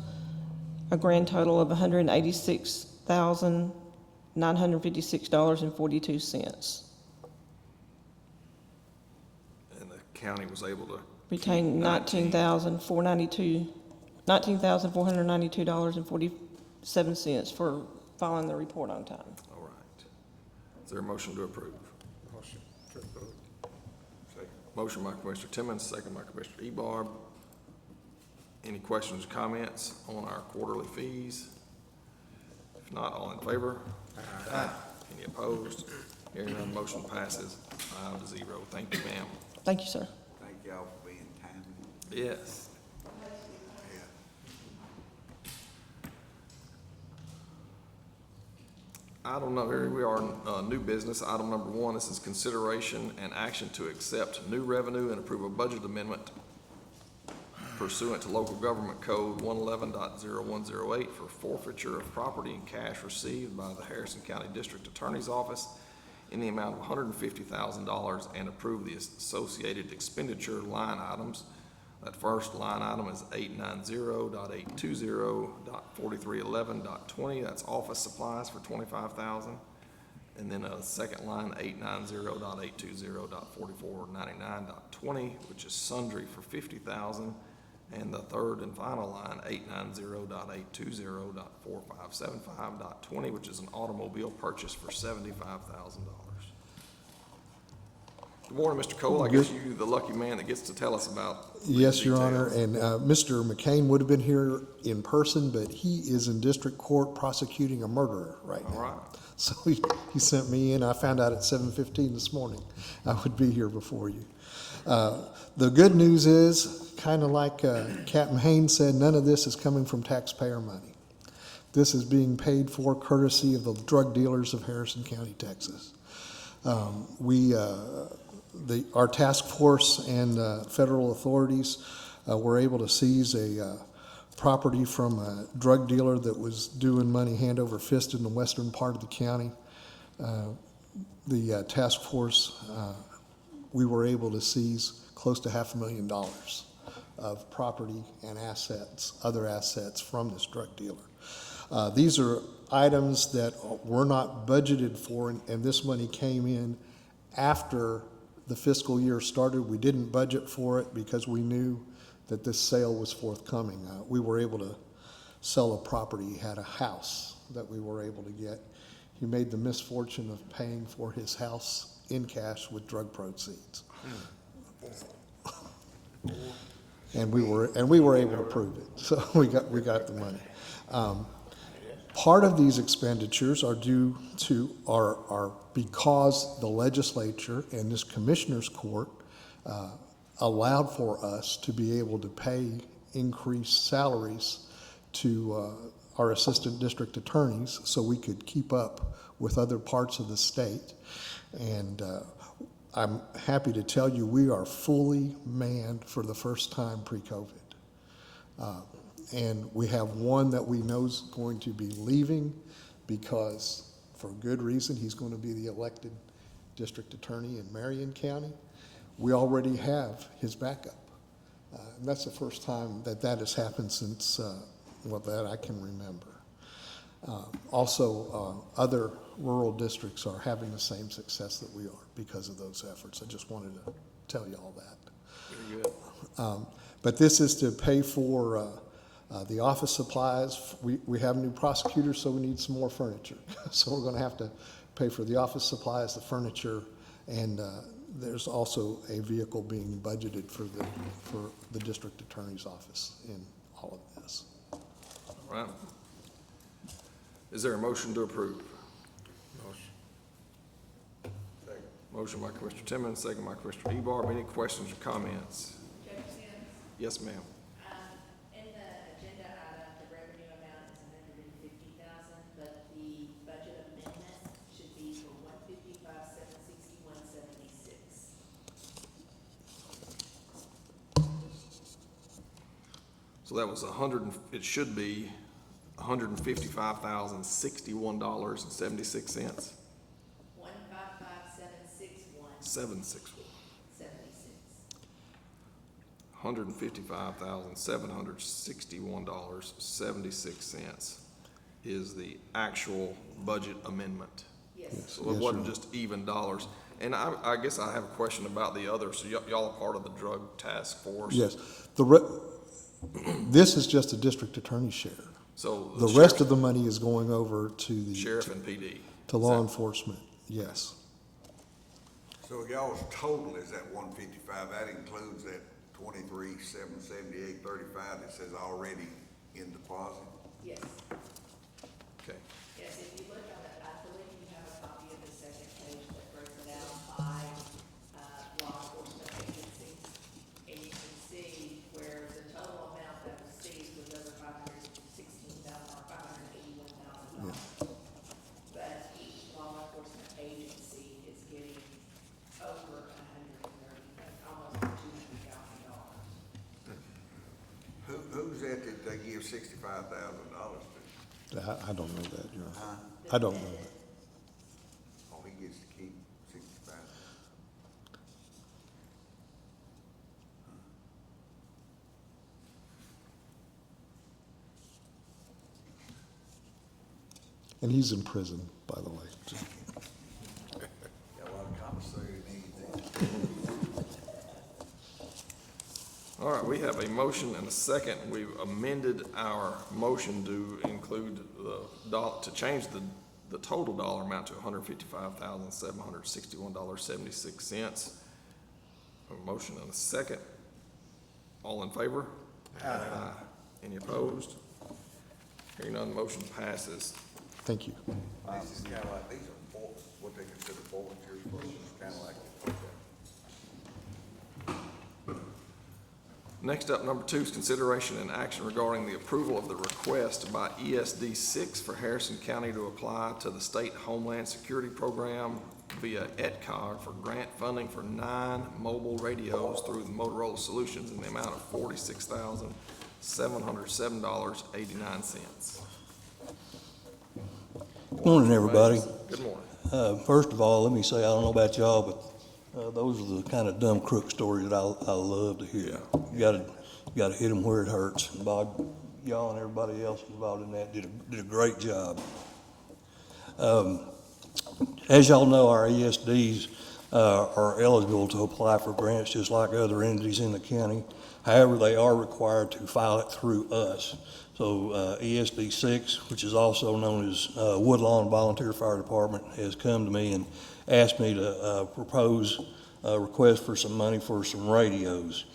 a grand total of $186,956.42. And the county was able to Retained $19,492.47 for filing the report on time. All right. Is there a motion to approve? Motion. Motion by Commissioner Timmons, second by Commissioner Ebarb. Any questions or comments on our quarterly fees? If not, all in favor? Aye. Any opposed? Hearing none, motion passes 5-0. Thank you, ma'am. Thank you, sir. Thank y'all for being timely. Yes. Yeah. Item number, here we are, new business. Item number 1, this is consideration and action to accept new revenue and approve a budget amendment pursuant to local government code 111.0108 for forfeiture of property and cash received by the Harrison County District Attorney's Office in the amount of $150,000 and approve the associated expenditure line items. That first line item is 890.820.4311.20. That's office supplies for $25,000. And then a second line, 890.820.4499.20, which is sundry for $50,000. And the third and final line, 890.820.4575.20, which is an automobile purchase for $75,000. Good morning, Mr. Cole. I guess you're the lucky man that gets to tell us about these Yes, Your Honor, details. and Mr. McCain would have been here in person, but he is in district court prosecuting a murderer right now. All right. So he sent me in. I found out at 7:15 this morning I would be here before you. The good news is, kind of like Captain Haynes said, none of this is coming from taxpayer money. This is being paid for courtesy of the drug dealers of Harrison County, Texas. Our task force and federal authorities were able to seize a property from a drug dealer that was doing money hand over fist in the western part of the county. The task force, we were able to seize close to $500,000 of property and assets, other assets from this drug dealer. These are items that were not budgeted for, and this money came in after the fiscal year started. We didn't budget for it because we knew that this sale was forthcoming. We were able to sell a property. He had a house that we were able to get. He made the misfortune of paying for his house in cash with drug proceeds. And we were able to prove it. So we got the money. Part of these expenditures are due to, are because the legislature and this commissioner's court allowed for us to be able to pay increased salaries to our assistant district attorneys so we could keep up with other parts of the state. And I'm happy to tell you we are fully manned for the first time pre-COVID. And we have one that we know is going to be leaving because, for good reason, he's going to be the elected district attorney in Marion County. We already have his backup. And that's the first time that that has happened since, that I can remember. Also, other rural districts are having the same success that we are because of those efforts. I just wanted to tell you all that. Very good. But this is to pay for the office supplies. We have new prosecutors, so we need some more furniture. So we're going to have to pay for the office supplies, the furniture, and there's also a vehicle being budgeted for the district attorney's office in all of this. All right. Is there a motion to approve? Motion by Commissioner Timmons, second by Commissioner Ebarb. Any questions or comments? Jefferson, Yes, ma'am. in the agenda item, the revenue amount is $150,000, but the budget amendment should be for $155,761.76. So that was it should be $155,061.76. 155,761.76. 761. $155,761.76 is the actual budget amendment. Yes. So it wasn't just even dollars. And I guess I have a question about the others. So y'all are part of the drug task force? Yes. This is just a district attorney's share. So The rest of the money is going over to the sheriff and PD? to law enforcement, yes. So y'all's total is that 155, that includes that 23,778.35 that says already in deposit? Yes. Okay. Yes, if you look at it, I believe you have a copy of the second page that breaks it out by, law enforcement agencies. And you can see where the total amount that was seized was over $516,000 or $581,000. But each law enforcement agency is getting over almost $200,000. Who's that they give $65,000 to? I don't know that, Your Honor. I don't know that. Oh, he gets to keep 65. And he's in prison, by the way. Just- Got a lot of commissary needs. All right, we have a motion and a second. We've amended our motion to include to change the total dollar amount to $155,761.76. A motion and a second. All in favor? Aye. Any opposed? Hearing none, the motion passes. Thank you. This is kind of like, these are what they consider volunteers, it's kind of like, Next up, number 2 is consideration and action regarding the approval of the request by ESD 6 for Harrison County to apply to the State Homeland Security Program via ETCOG for grant funding for 9 mobile radios through the Motorola Solutions in the amount of $46,707.89. Good morning, everybody. Good morning. First of all, let me say, I don't know about y'all, but those are the kind of dumb crook stories that I love to hear. You gotta hit them where it hurts. And Bob, y'all and everybody else involved in that did a great job. As y'all know, our ESDs are eligible to apply for grants just like other entities in the county. However, they are required to file it through us. So ESD 6, which is also known as Woodlawn Volunteer Fire Department, has come to me and asked me to propose a request for some money for some radios.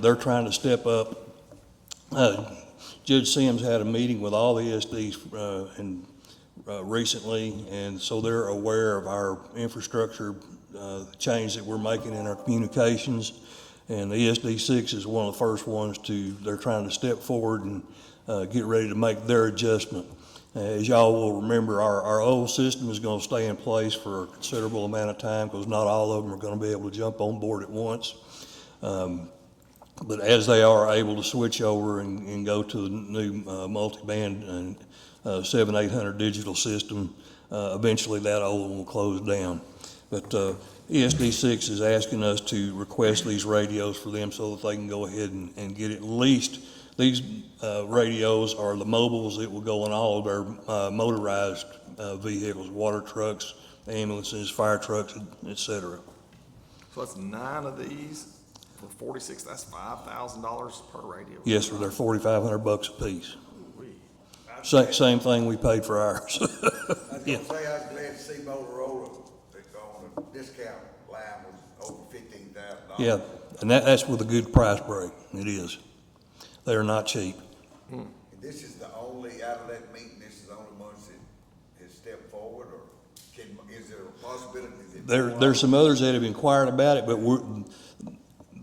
They're trying to step up Judge Sims had a meeting with all the ESDs recently, and so they're aware of our infrastructure change that we're making in our communications. And the ESD 6 is one of the first ones they're trying to step forward and get ready to make their adjustment. As y'all will remember, our old system is going to stay in place for a considerable amount of time because not all of them are going to be able to jump on board at once. But as they are able to switch over and go to the new multi-band and 7,800 digital system, eventually that old one will close down. But ESD 6 is asking us to request these radios for them so that they can go ahead and get at least these radios are the mobiles that will go in all of their motorized vehicles, water trucks, ambulances, fire trucks, et cetera. So that's 9 of these for 46, that's $5,000 per radio. Yes, sir, they're $4,500 a piece. Ooh-wee. Same thing we paid for ours. I was gonna say, I was glad to see Motorola, that on the discount line was over $15,000. Yeah, and that's with a good price break, it is. They are not cheap. And this is the only, out of that meeting, this is the only ones that has stepped forward, or is there a possibility that? There's some others that have inquired about it, but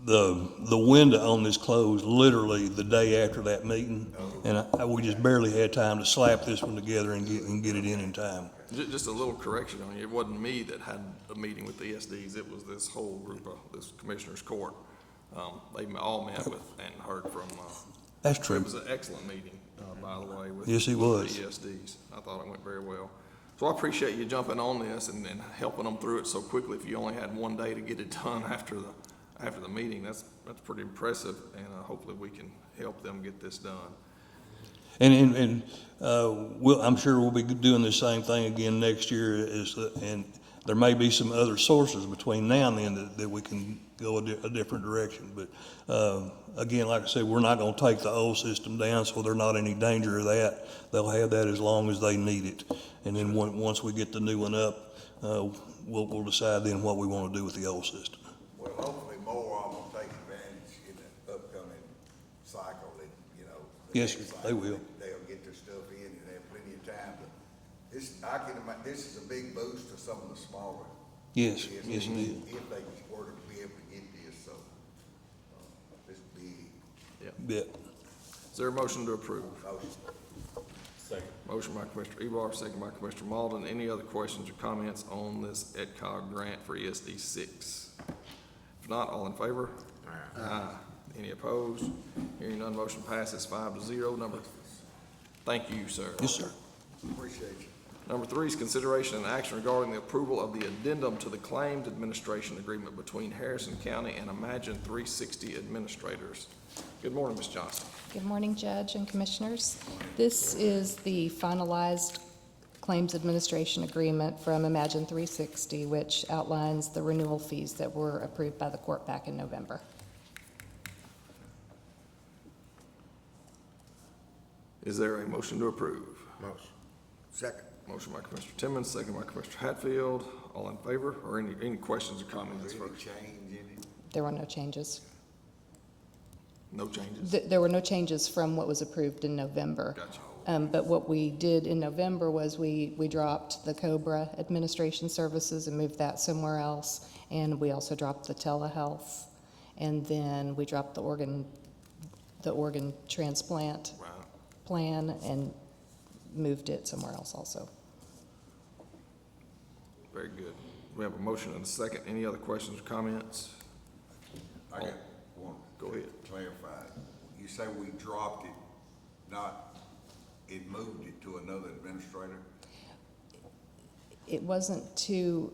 the window on this closed literally the day after that meeting, and we just barely had time to slap this one together and get it in time. Just a little correction on you, it wasn't me that had a meeting with the ESDs, it was this whole group of, this commissioner's court. They all met with and heard from. That's true. It was an excellent meeting, by the way, with Yes, it was. the ESDs. I thought it went very well. So I appreciate you jumping on this and helping them through it so quickly. If you only had one day to get it done after the meeting, that's pretty impressive, and hopefully we can help them get this done. And I'm sure we'll be doing the same thing again next year, and there may be some other sources between now and then that we can go a different direction. But again, like I said, we're not going to take the old system down, so there's not any danger of that. They'll have that as long as they need it. And then once we get the new one up, we'll decide then what we want to do with the old system. Well, hopefully more of them will take advantage in the upcoming cycle, that, you know. Yes, sir, they will. They'll get their stuff in and have plenty of time to, this is a big boost to some of the smaller. Yes, businesses, yes, it is. If they were to be able to get this, so, this big. Yeah. Is there a motion to approve? Motion. Second. Motion by Commissioner Ebar, second by Commissioner Malden. Any other questions or comments on this EDCOG grant for ESD 6? If not, all in favor? Aye. Any opposed? Hearing none, motion passes 5-0. Thank you, sir. Yes, sir. Appreciate you. Number 3 is consideration and action regarding the approval of the addendum to the claims administration agreement between Harrison County and Imagine 360 administrators. Good morning, Ms. Johnson. Good morning, Judge and Commissioners. This is the finalized claims administration agreement from Imagine 360, which outlines the renewal fees that were approved by the court back in November. Is there a motion to approve? Motion. Second. Motion by Commissioner Timmons, second by Commissioner Hatfield. All in favor, or any questions or comments Any first? change in it? There were no changes. No changes? There were no changes from what was approved in November. Gotcha. But what we did in November was we dropped the COBRA administration services and moved that somewhere else. And we also dropped the telehealth. And then we dropped the organ transplant Right. plan and moved it somewhere else also. Very good. We have a motion and a second. Any other questions or comments? I got one. Go ahead. Clarify. You say we dropped it, not, it moved it to another administrator? It wasn't too,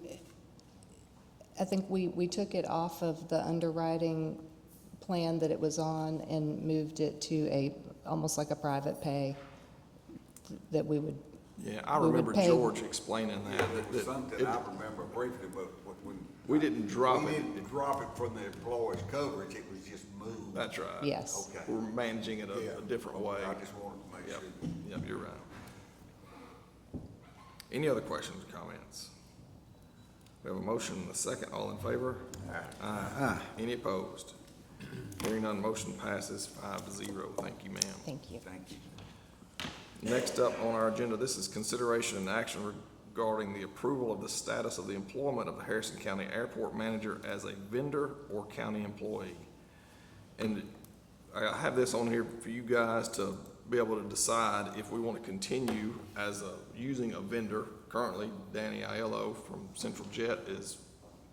I think we took it off of the underwriting plan that it was on and moved it to almost like a private pay that we would. Yeah, I we would remember pay. George explaining that. It was something I remember briefly, but when. We didn't drop We it. didn't drop it from the employee's coverage, it was just moved. That's right. Yes. Okay. We're managing it a different way. I just wanted to make Yep, sure. yep, you're right. Any other questions or comments? We have a motion and a second. All in favor? Aye. Any opposed? Hearing none, motion passes 5-0. Thank you, ma'am. Thank you. Thank you. Next up on our agenda, this is consideration and action regarding the approval of the status of the employment of the Harrison County Airport Manager as a vendor or county employee. And I have this on here for you guys to be able to decide if we want to continue as using a vendor. Currently, Danny Aiello from Central Jet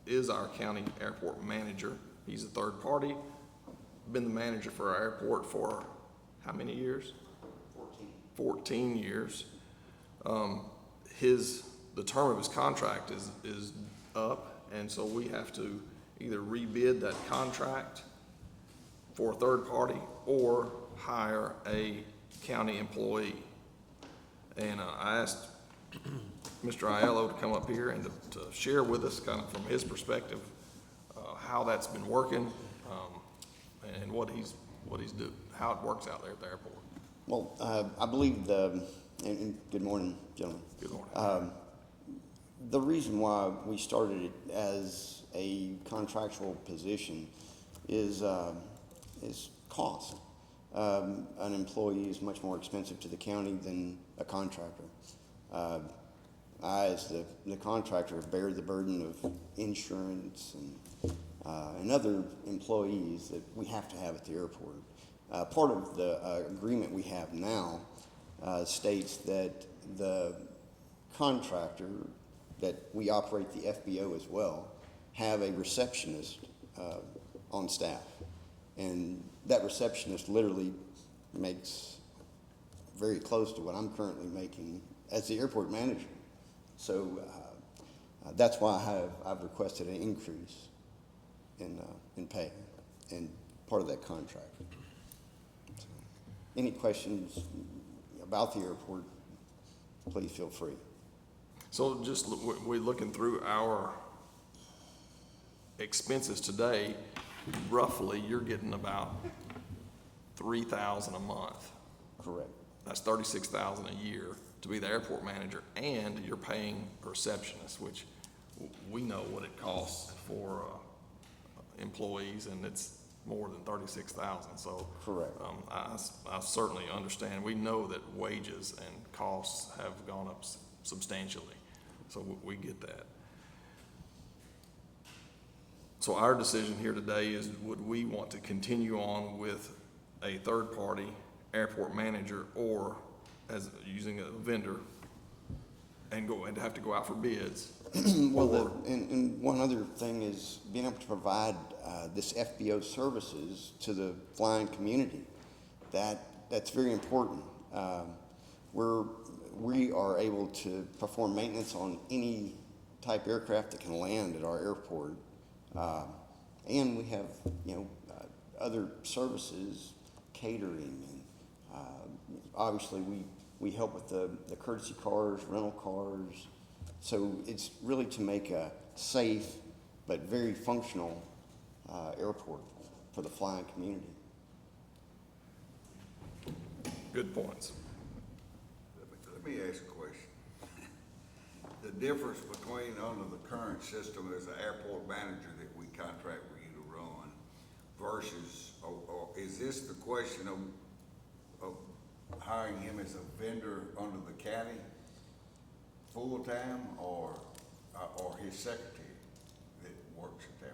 is our county airport manager. He's a third party, been the manager for our airport for how many years? 14 years. The term of his contract is up, and so we have to either rebid that contract for a third party or hire a county employee. And I asked Mr. Aiello to come up here and to share with us kind of from his perspective how that's been working and what he's doing, how it works out there at the airport. Well, I believe and good morning, gentlemen. Good morning. The reason why we started it as a contractual position is cost. An employee is much more expensive to the county than a contractor. I, as the contractor, bear the burden of insurance and other employees that we have to have at the airport. Part of the agreement we have now states that the contractor, that we operate the FBO as well, have a receptionist on staff. And that receptionist literally makes very close to what I'm currently making as the airport manager. So that's why I've requested an increase in pay and part of that contract. So, any questions about the airport, please feel free. So just, we're looking through our expenses today, roughly, you're getting about $3,000 a month. Correct. That's $36,000 a year to be the airport manager, and you're paying a receptionist, which we know what it costs for employees, and it's more than $36,000. So correct. I certainly understand. We know that wages and costs have gone up substantially, so we get that. So our decision here today is, would we want to continue on with a third-party airport manager, or as using a vendor and have to go out for bids? Well, and one other thing is being able to provide this FBO services to the flying community. That's very important. We are able to perform maintenance on any type aircraft that can land at our airport, and we have other services, catering, and obviously we help with the courtesy cars, rental cars. So it's really to make a safe but very functional airport for the flying community. Good points. Let me ask a question. The difference between under the current system as an airport manager that we contract for you to run versus, or is this the question of hiring him as a vendor under the county full-time, or his secretary that works at that?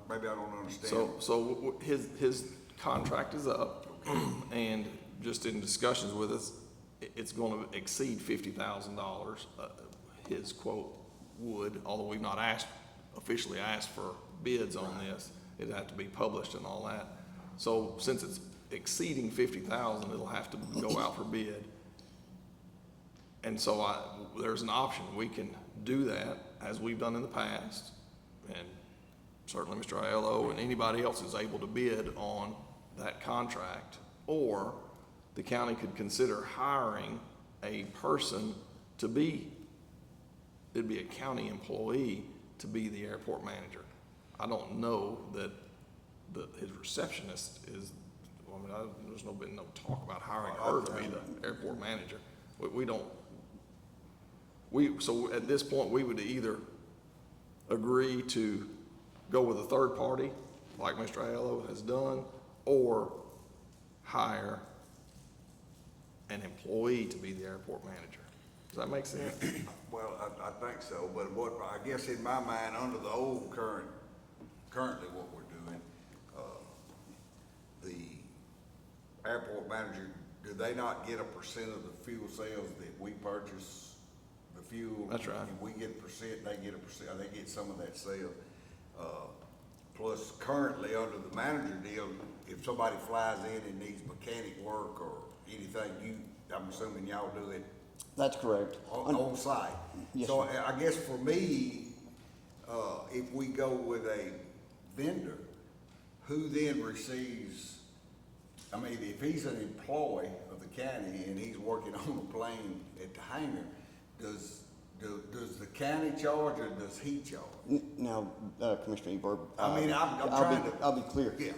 Maybe I don't understand. So his contract is up, and just in discussions with us, it's going to exceed $50,000. His quote would, although we've not officially asked for bids on this, it'd have to be published and all that. So since it's exceeding $50,000, it'll have to go out for bid. And so there's an option. We can do that as we've done in the past, and certainly Mr. Aiello and anybody else is able to bid on that contract, or the county could consider hiring a person to be, it'd be a county employee to be the airport manager. I don't know that his receptionist is, there's been no talk about hiring her to be the airport manager. So at this point, we would either agree to go with a third party like Mr. Aiello has done, or hire an employee to be the airport manager. Does that make sense? Well, I think so, but what, I guess in my mind, under the old currently what we're doing, the airport manager, do they not get a percent of the fuel sales that we purchase? The fuel? That's right. And we get a percent, they get a percent, they get some of that sale. Plus currently, under the manager deal, if somebody flies in and needs mechanic work or anything, I'm assuming y'all do it That's correct. on site. Yes, So sir. I guess for me, if we go with a vendor, who then receives, I mean, if he's an employee of the county and he's working on a plane at the hangar, does the county charge or does he charge? Now, Commissioner Eberg. I mean, I'm trying to. I'll be clear. Yeah.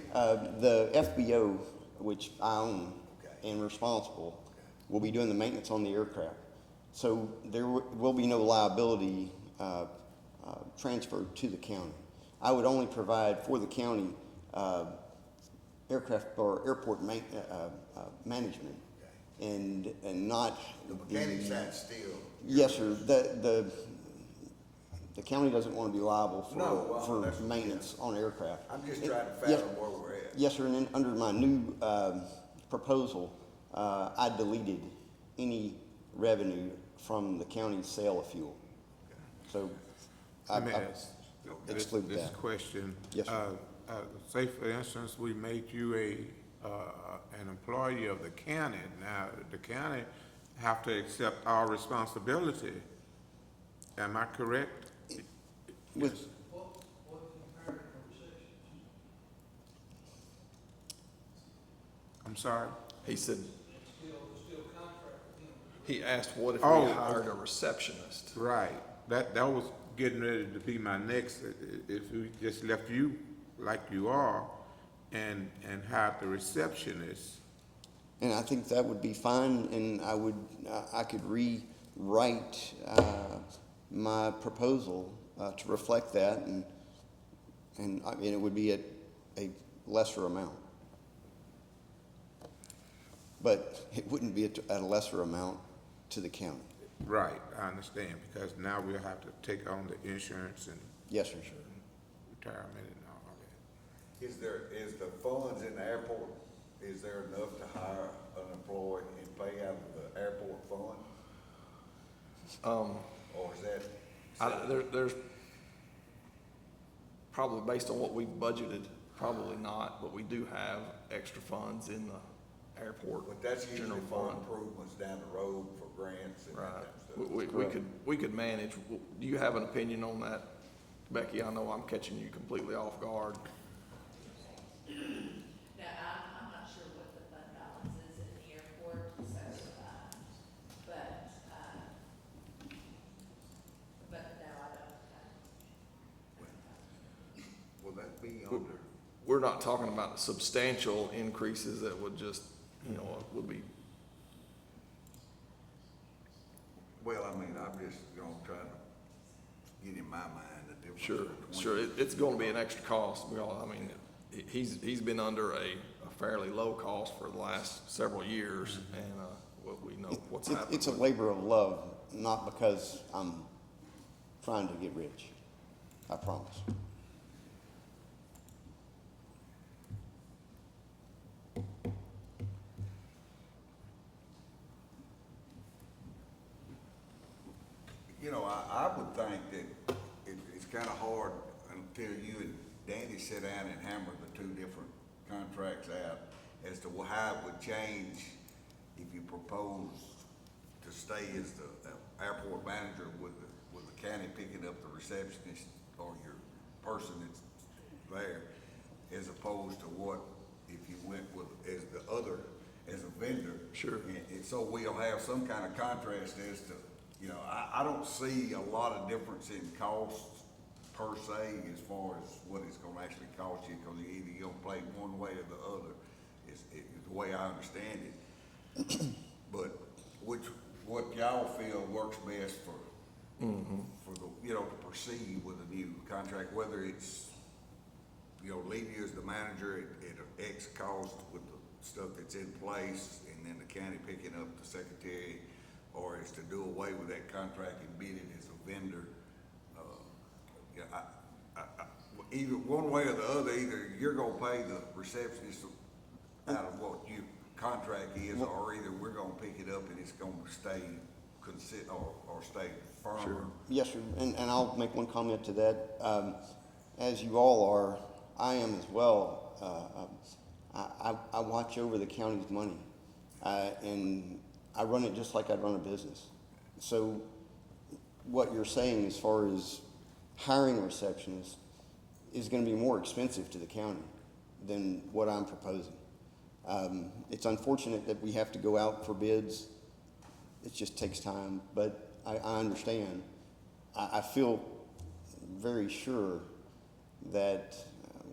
The FBO, which I own Okay. and responsible, will be doing the maintenance on the aircraft. So there will be no liability transferred to the county. I would only provide for the county aircraft or airport management and not The mechanic side still. Yes, sir. The county doesn't want to be liable No, well, for that's- maintenance on aircraft. I'm just trying to Yes- fathom where we're at. Yes, sir, and then under my new proposal, I deleted any revenue from the county's sale of fuel. So I Let me ask exclude this that. question. Yes, sir. Say for instance, we made you an employee of the county. Now, the county have to accept our responsibility. Am I correct? With, I'm sorry? He said, he asked what if Oh, we hired a receptionist? Right. That was getting ready to be my next, if we just left you like you are and hired the receptionist. and I think that would be fine, and I could rewrite my proposal to reflect that, and I mean, it would be at a lesser amount. But it wouldn't be at a lesser amount to the county. Right, I understand, because now we'll have to take on the insurance and Yes, sir. retirement and all that. Is the funds in the airport, is there enough to hire an employee and pay out of the airport fund? Or is that? There's probably, based on what we've budgeted, probably not, but we do have extra funds in the airport But that's usually general for fund. improvements down the road for grants and that Right. type of stuff. We could manage. Do you have an opinion on that, Becky? I know I'm catching you completely off guard. Now, I'm not sure what the fund balance is in the airport, so, but no, I don't. Will that be under? We're not talking about substantial increases that would just, would be, Well, I mean, I'm just trying to get in my mind the difference. sure. between- It's gonna be an extra cost. He's been under a fairly low cost for the last several years, and, what we know what's happened. It's a labor of love, not because I'm trying to get rich. I promise. I would think that it's kind of hard until you and Danny sit down and hammer the two different contracts out as to how it would change if you propose to stay as the airport manager with the county picking up the receptionist or your person that's there, as opposed to what if you went with, as a vendor. Sure. And so we'll have some kind of contrast as to, I don't see a lot of difference in costs per se as far as what it's gonna actually cost you, because you're either gonna play one way or the other, is the way I understand it. But what y'all feel works best for the, to proceed with a new contract, whether it's leave you as the manager at X cost with the stuff that's in place, and then the county picking up the secretary, or is to do away with that contract and bid it as a vendor. Either one way or the other, either you're gonna pay the receptionist out of what your contract is, or either we're gonna pick it up and it's gonna stay or stay firmer. Yes, sir, and I'll make one comment to that. As you all are, I am as well. I watch over the county's money, and I run it just like I'd run a business. So what you're saying as far as hiring a receptionist is gonna be more expensive to the county than what I'm proposing. It's unfortunate that we have to go out for bids. It just takes time, but I understand. I feel very sure that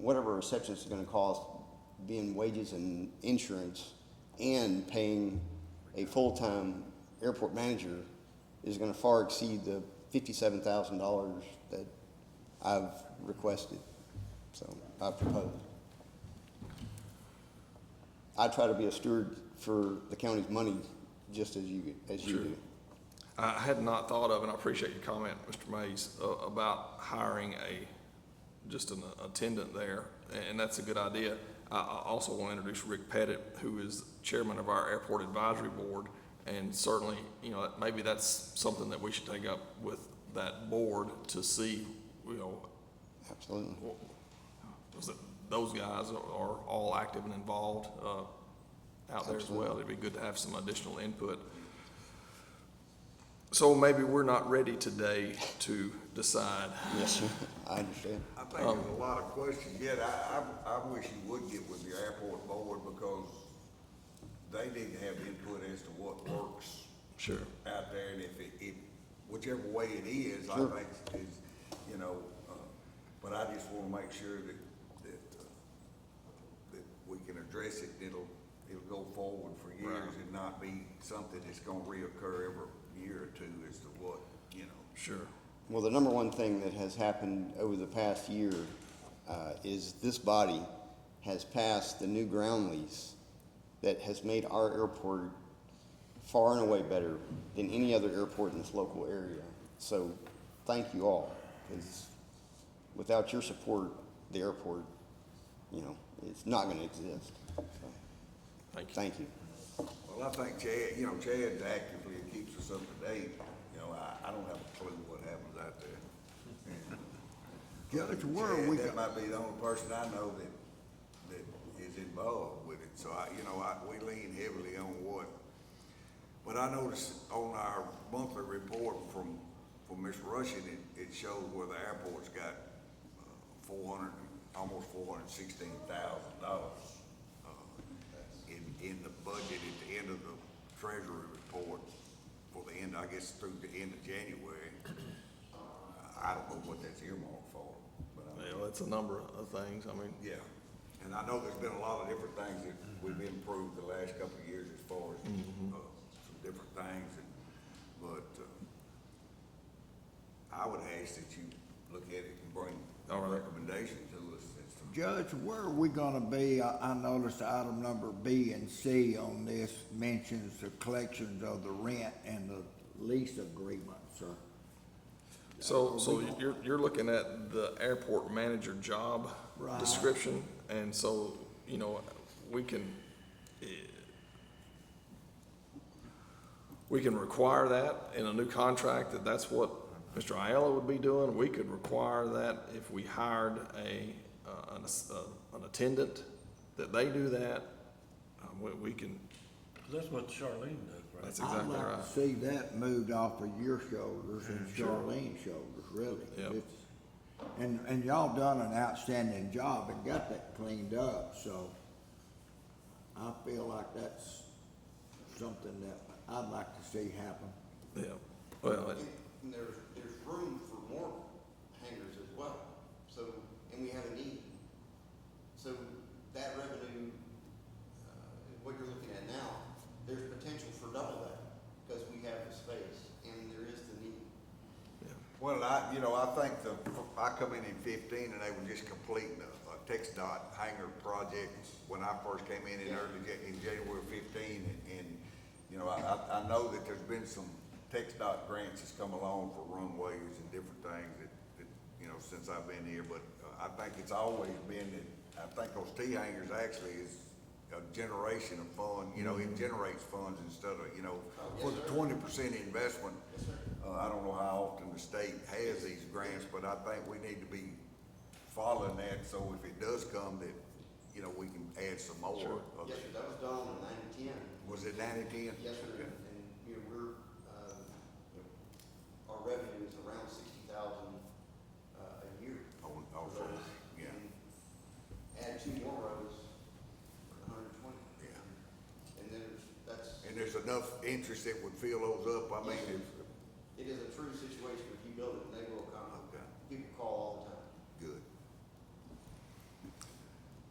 whatever a receptionist is gonna cost, being wages and insurance and paying a full-time airport manager, is gonna far exceed the $57,000 that I've requested, so I propose. I try to be a steward for the county's money just as you do. I had not thought of, and I appreciate your comment, Mr. Mays, about hiring just an attendant there, and that's a good idea. I also want to introduce Rick Pettit, who is chairman of our airport advisory board, and certainly, maybe that's something that we should take up with that board to see, Absolutely. Those guys are all active and involved out there as well. It'd be good to have some additional input. So maybe we're not ready today to decide. Yes, sir. I understand. I think there's a lot of questions yet. I wish you would get with your airport board, because they need to have input as to what works out there, and if whichever way it is, I think is, but I just wanna make sure that we can address it, and it'll go forward for years and not be something that's gonna reoccur every year or two as to what, Sure. Well, the number one thing that has happened over the past year is this body has passed the new ground lease that has made our airport far and away better than any other airport in this local area. So thank you all, because without your support, the airport, it's not going to exist. So, thank you. Well, I think Chad's actively keeps us up to date. I don't have a clue what happens out there. Judge, where are we? That might be the only person I know that is involved with it. So we lean heavily on what. But I noticed on our monthly report from Ms. Rushing, it shows where the airport's got almost $416,000 in the budget at the end of the treasury report for the end, I guess, through the end of January. I don't know what that's earmarked for, but It's a number of things. yeah. And I know there's been a lot of different things that we've improved the last couple of years as far as some different things, but I would ask that you look at it and bring a recommendation to us. Judge, where are we gonna be? I noticed item number B and C on this mentions the collections of the rent and the lease agreement, sir. So you're looking at the airport manager job description, and so, we can require that in a new contract, that's what Mr. Ayala would be doing. We could require that if we hired an attendant, that they do that. We can. That's what Charlene does, right? That's exactly I'd right. like to see that moved off of your shoulders and Charlene's shoulders, really. Yep. And y'all done an outstanding job and got that cleaned up, so I feel like that's something that I'd like to see happen. Yeah, well, And there's room for more hangars as well. So, and we have a need. So that revenue, what you're looking at now, there's potential for double that, because we have the space and there is the need. Well, I think I come in 15 and they were just completing a TXDOT hangar project when I first came in in January 15, and, you know, I know that there's been some TXDOT grants that's come along for runways and different things that, you know, since I've been here, but I think it's always been that, I think those T hangars actually is a generation of fund, you know, it generates funds instead of, you know, for the 20% investment. I don't know how often the state has these grants, but I think we need to be following that, so if it does come, that, you know, we can add some more. of Yes, it. sir, that was done in 9010. Was it 9010? Yes, sir, and, you know, we're, you know, our revenue is around 60,000, a year. Oh, for those. yeah. And add 2 more roads for 120. Yeah. And then that's. And there's enough interest that would fill those up, I mean, if, It is a true situation, if you build it, they will come. Okay. People call all the time. good.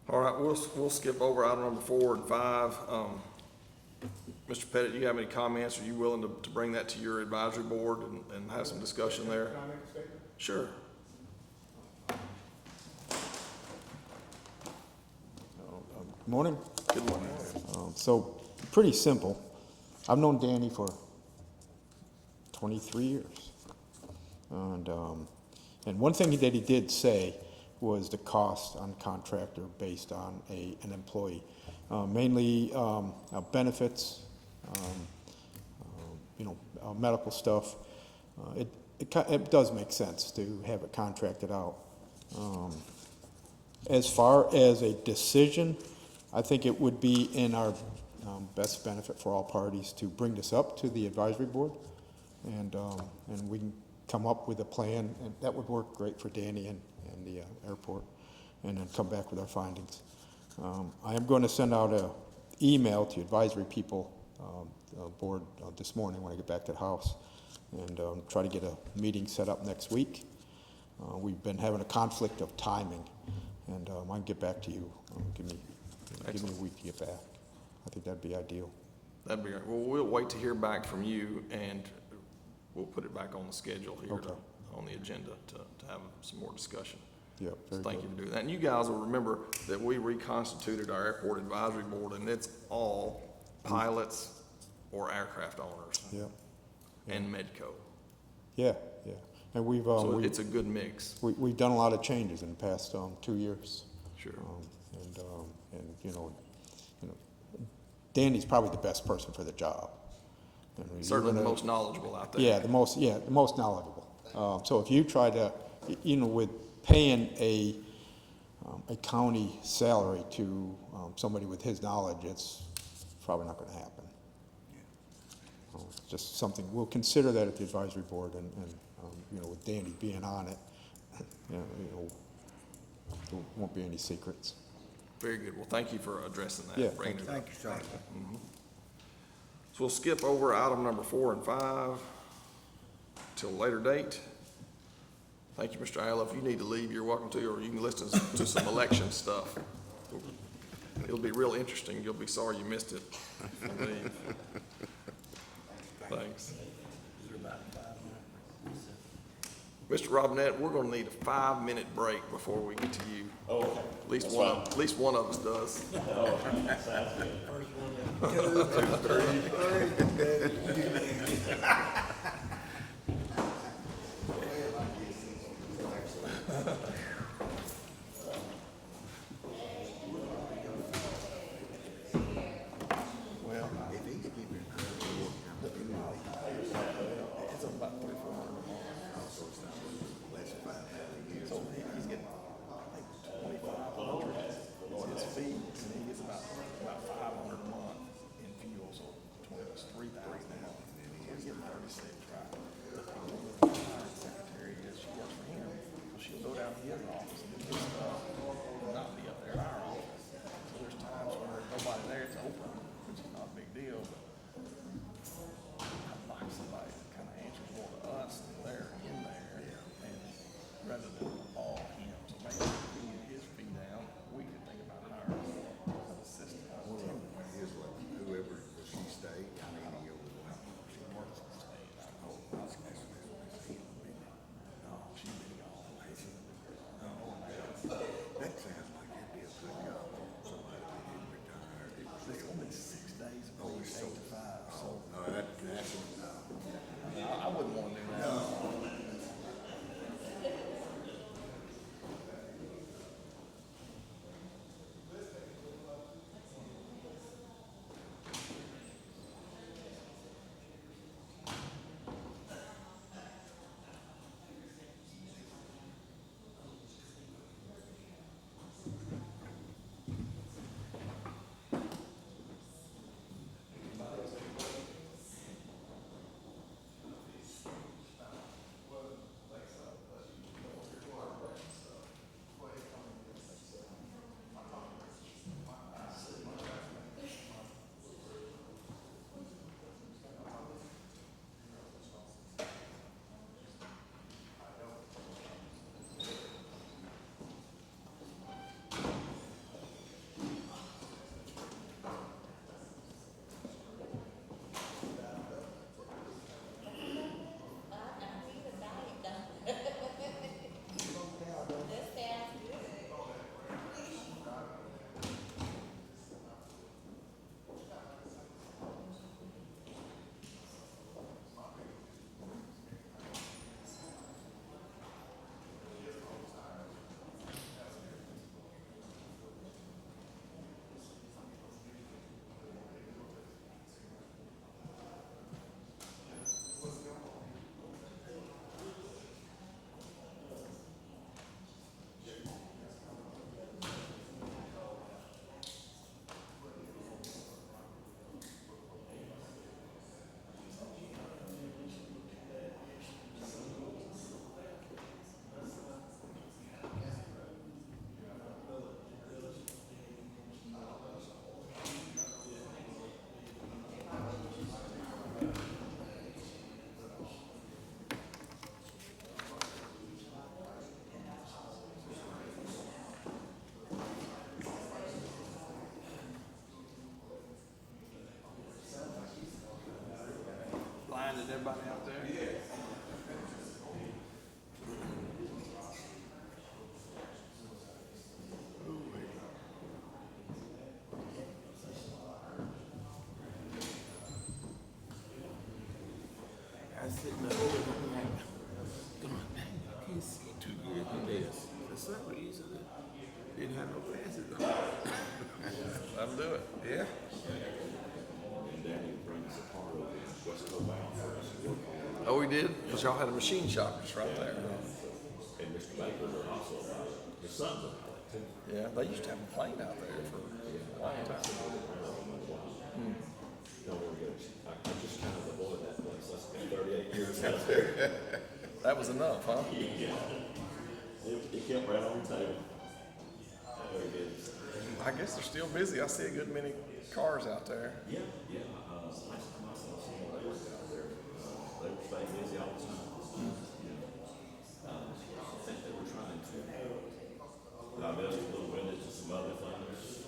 All right, we'll skip over item number 4 and 5. Mr. Pettit, you have any comments? Are you willing to bring that to your advisory board and have some discussion there? Sure. Morning. Good morning. So, pretty simple. I've known Danny for 23 years. And one thing that he did say was the cost on contractor based on an employee. Mainly benefits, you know, medical stuff. It does make sense to have it contracted out. As far as a decision, I think it would be in our best benefit for all parties to bring this up to the advisory board, and we can come up with a plan, and that would work great for Danny and the airport, and then come back with our findings. I am going to send out an email to advisory people, board this morning when I get back to the house, and try to get a meeting set up next week. We've been having a conflict of timing, and I can get back to you. Give me a week to get back. I think that'd be ideal. That'd be great. Well, we'll wait to hear back from you, and we'll put it back on the schedule here, Okay. on the agenda to have some more discussion. Yeah, So very thank good. you for doing that. And you guys will remember that we reconstituted our airport advisory board, and it's all pilots or aircraft owners Yeah, and Medco. yeah. And we've So it's a good mix. we've done a lot of changes in the past 2 years. Sure. And you know, Danny's probably the best person for the job. And you're Certainly the gonna- most knowledgeable out there. Yeah, the most knowledgeable. So if you try to, you know, with paying a county salary to somebody with his knowledge, it's probably not gonna happen. It's just something, we'll consider that at the advisory board, and you know, with Danny being on it, you know, there won't be any secrets. Very good. Well, thank you for addressing that. Yeah, bringing it up. Thank you, sir. So we'll skip over item number 4 and 5 till a later date. Thank you, Mr. Ayala. If you need to leave, you're welcome to, or you can listen to some election stuff. It'll be real interesting. You'll be sorry you missed it. If you leave. Thanks. Mr. Robinette, we're gonna need a 5-minute break before we get to you. Oh, okay. At least one of us does. Oh, sounds good. Well, if he's keeping it, it's about 300-400 a month. So it's not less than 5,000 a year. So he's getting like 2,500 on his fees, and he gets about 500 a month in fuel. So 3,000 now. He's getting to do it. Yeah. Oh, we did? Because y'all had a machine shop just right there. And Mr. Baker also about it. His son's about it too. Yeah, they used to have a plane out there for a long time. No, we're good. I just kind of avoid that place. I spent 38 years out there. That was enough, huh? Yeah. It kept right on the table. Very good. I guess they're still busy. I see a good many cars out there. Yeah, yeah. Last time I saw someone that worked out there, they were staying busy all the time. I think they were trying to divest a little bit into some other things.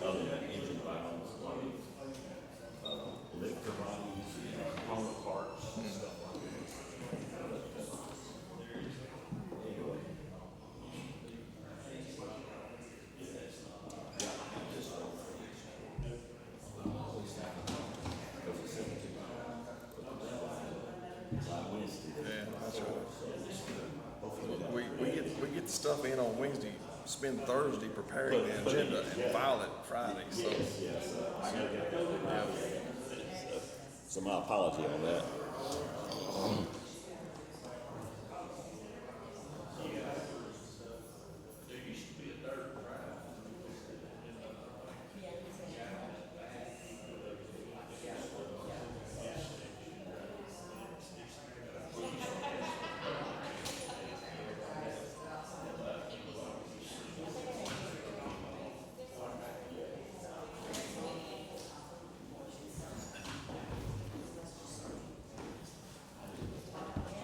Other than engine valves, a lot of liquor bodies, component parts, and stuff like that. Anyway. Yeah, that's right. We get the stuff in on Wednesday, spend Thursday preparing the agenda and file it Friday, so. So my apology on that.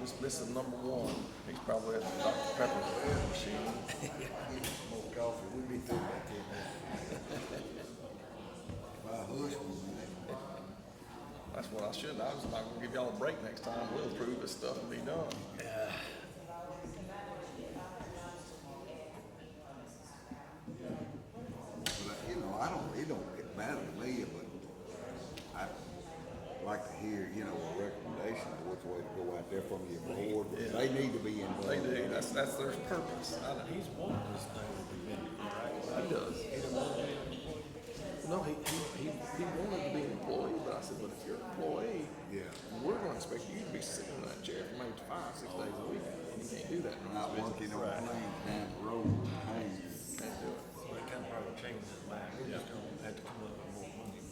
Just missing number one. He's probably at the Dr. Pepper machine. More coffee, we'll be through that here. My husband, That's what I should. I was not gonna give y'all a break next time. We'll approve this stuff and be done. but you know, it don't matter to me, but I like to hear, you know, a recommendation of which way to go out there from your board. Yeah. They need to be involved. They do. That's their purpose. He's wanting this thing to be vended, right? He does. No, he wanted to be an employee, but I said, but if you're an employee, Yeah. we're gonna expect you to be sitting in that chair for maybe 5-6 days a week. And you can't do that. in Not this working business. on planes down the road, hands. Can't do it. Well, they can probably change his mind, we just don't have to come up with more money.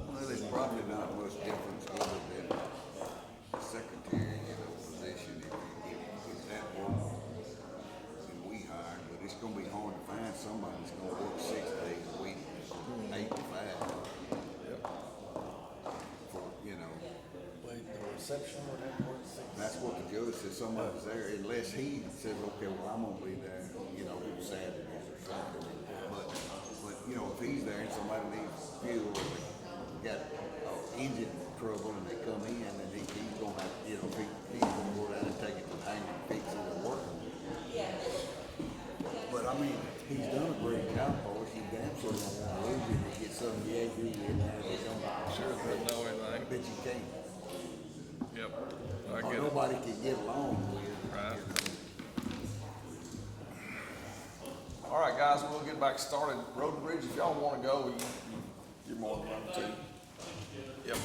Well, there's probably not much difference other than secretary, you know, position, if that work, then we hire, but it's gonna be hard to find somebody that's gonna work 6 days a week, 8 to 5. Yep. For, you know, Wait, the reception would have to work 6. that's what the judge said, somebody's there, unless he says, okay, well, I'm gonna be there, you know, Saturdays or something. But, you know, if he's there and somebody needs fuel, or they got engine trouble and they come in, and he's gonna have, you know, he's gonna go down and take it to the hangar and fix it or work on it. But I mean, he's done a great job for us, you damn sure don't wanna lose him to get some Yahoo in there that don't. Sure doesn't know anything. Bet you can't. Yep. I Or get it. nobody can get along with. Right. All right, guys, we'll get back started. Road and Bridge, if y'all wanna go, you're more than welcome to. Yep.